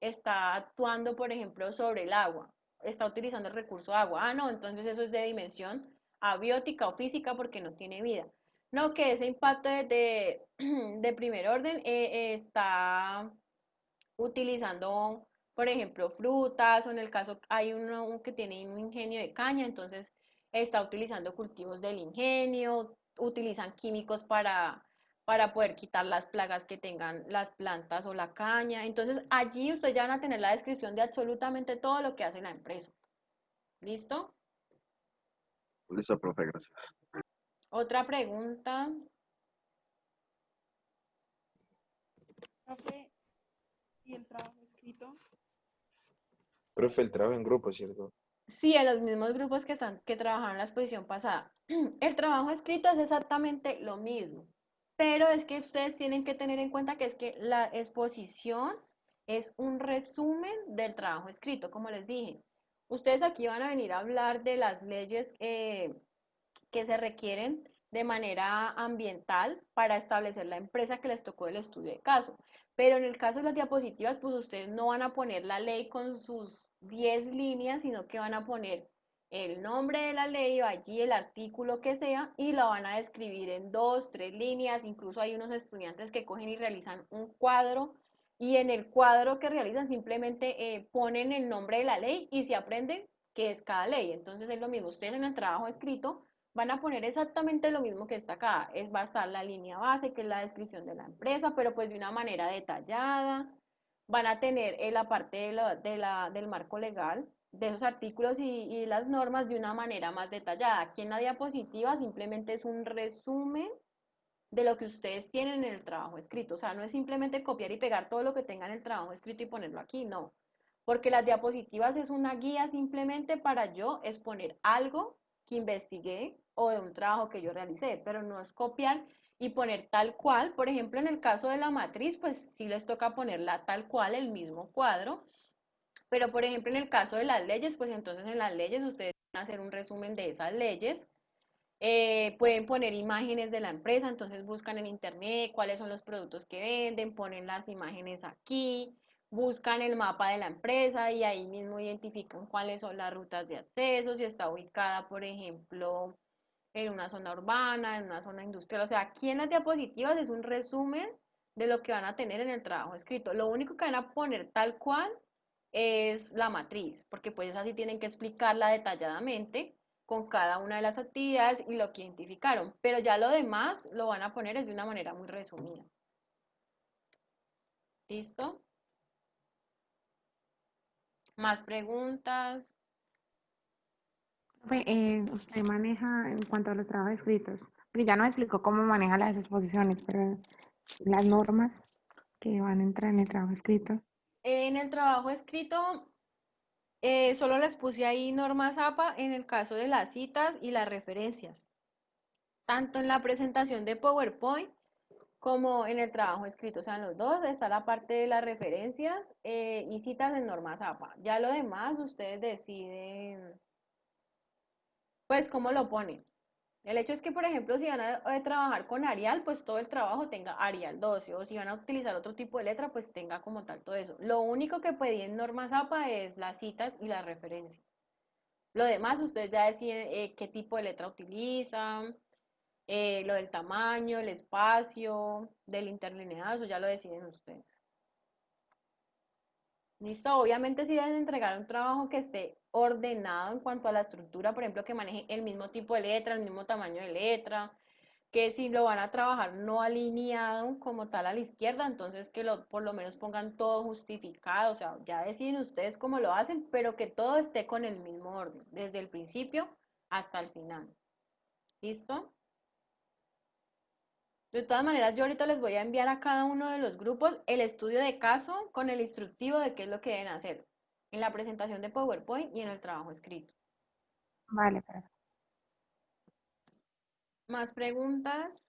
Speaker 1: está actuando, por ejemplo, sobre el agua, está utilizando el recurso agua. Ah, no, entonces eso es de dimensión abiótica o física porque no tiene vida. No, que ese impacto de primer orden está utilizando, por ejemplo, frutas, o en el caso hay uno que tiene un ingenio de caña, entonces está utilizando cultivos del ingenio, utilizan químicos para poder quitar las plagas que tengan las plantas o la caña. Entonces allí ustedes ya van a tener la descripción de absolutamente todo lo que hace la empresa. ¿Listo?
Speaker 5: Listo, profe, gracias.
Speaker 1: Otra pregunta.
Speaker 6: Profe, ¿y el trabajo escrito?
Speaker 7: Profe, el trabajo en grupo, ¿cierto?
Speaker 1: Sí, en los mismos grupos que trabajaron en la exposición pasada. El trabajo escrito es exactamente lo mismo, pero es que ustedes tienen que tener en cuenta que es que la exposición es un resumen del trabajo escrito, como les dije. Ustedes aquí van a venir a hablar de las leyes que se requieren de manera ambiental para establecer la empresa que les tocó el estudio de caso. Pero en el caso de las diapositivas, pues ustedes no van a poner la ley con sus 10 líneas, sino que van a poner el nombre de la ley o allí el artículo que sea y lo van a describir en 2, 3 líneas. Incluso hay unos estudiantes que cogen y realizan un cuadro y en el cuadro que realizan simplemente ponen el nombre de la ley y se aprenden qué es cada ley. Entonces es lo mismo, ustedes en el trabajo escrito van a poner exactamente lo mismo que está acá. Va a estar la línea base, que es la descripción de la empresa, pero pues de una manera detallada. Van a tener la parte del marco legal, de esos artículos y las normas de una manera más detallada. Aquí en la diapositiva simplemente es un resumen de lo que ustedes tienen en el trabajo escrito. O sea, no es simplemente copiar y pegar todo lo que tengan en el trabajo escrito y ponerlo aquí, no. Porque las diapositivas es una guía simplemente para yo exponer algo que investigué o de un trabajo que yo realicé, pero no es copiar y poner tal cual. Por ejemplo, en el caso de la matriz, pues sí les toca ponerla tal cual, el mismo cuadro. Pero, por ejemplo, en el caso de las leyes, pues entonces en las leyes ustedes van a hacer un resumen de esas leyes. Pueden poner imágenes de la empresa, entonces buscan en internet cuáles son los productos que venden, ponen las imágenes aquí, buscan el mapa de la empresa y ahí mismo identifican cuáles son las rutas de acceso, si está ubicada, por ejemplo, en una zona urbana, en una zona industrial. O sea, aquí en las diapositivas es un resumen de lo que van a tener en el trabajo escrito. Lo único que van a poner tal cual es la matriz, porque pues así tienen que explicarla detalladamente con cada una de las actividades y lo que identificaron, pero ya lo demás lo van a poner es de una manera muy resumida. ¿Listo? ¿Más preguntas?
Speaker 3: Profe, usted maneja en cuanto a los trabajos escritos, porque ya nos explicó cómo maneja las exposiciones, pero las normas que van a entrar en el trabajo escrito.
Speaker 1: En el trabajo escrito, solo les puse ahí normas APA en el caso de las citas y las referencias, tanto en la presentación de PowerPoint como en el trabajo escrito. O sea, en los dos está la parte de las referencias y citas en normas APA. Ya lo demás ustedes deciden, pues, cómo lo ponen. El hecho es que, por ejemplo, si van a trabajar con Arial, pues todo el trabajo tenga Arial 12, o si van a utilizar otro tipo de letra, pues tenga como tal todo eso. Lo único que pedí en normas APA es las citas y las referencias. Lo demás, ustedes ya deciden qué tipo de letra utilizan, lo del tamaño, el espacio, del interlineado, eso ya lo deciden ustedes. Listo, obviamente si deben entregar un trabajo que esté ordenado en cuanto a la estructura, por ejemplo, que maneje el mismo tipo de letra, el mismo tamaño de letra, que si lo van a trabajar no alineado como tal a la izquierda, entonces que por lo menos pongan todo justificado, o sea, ya deciden ustedes cómo lo hacen, pero que todo esté con el mismo orden, desde el principio hasta el final. ¿Listo? De todas maneras, yo ahorita les voy a enviar a cada uno de los grupos el estudio de caso con el instructivo de qué es lo que deben hacer en la presentación de PowerPoint y en el trabajo escrito.
Speaker 3: Vale, perfecto.
Speaker 1: ¿Más preguntas?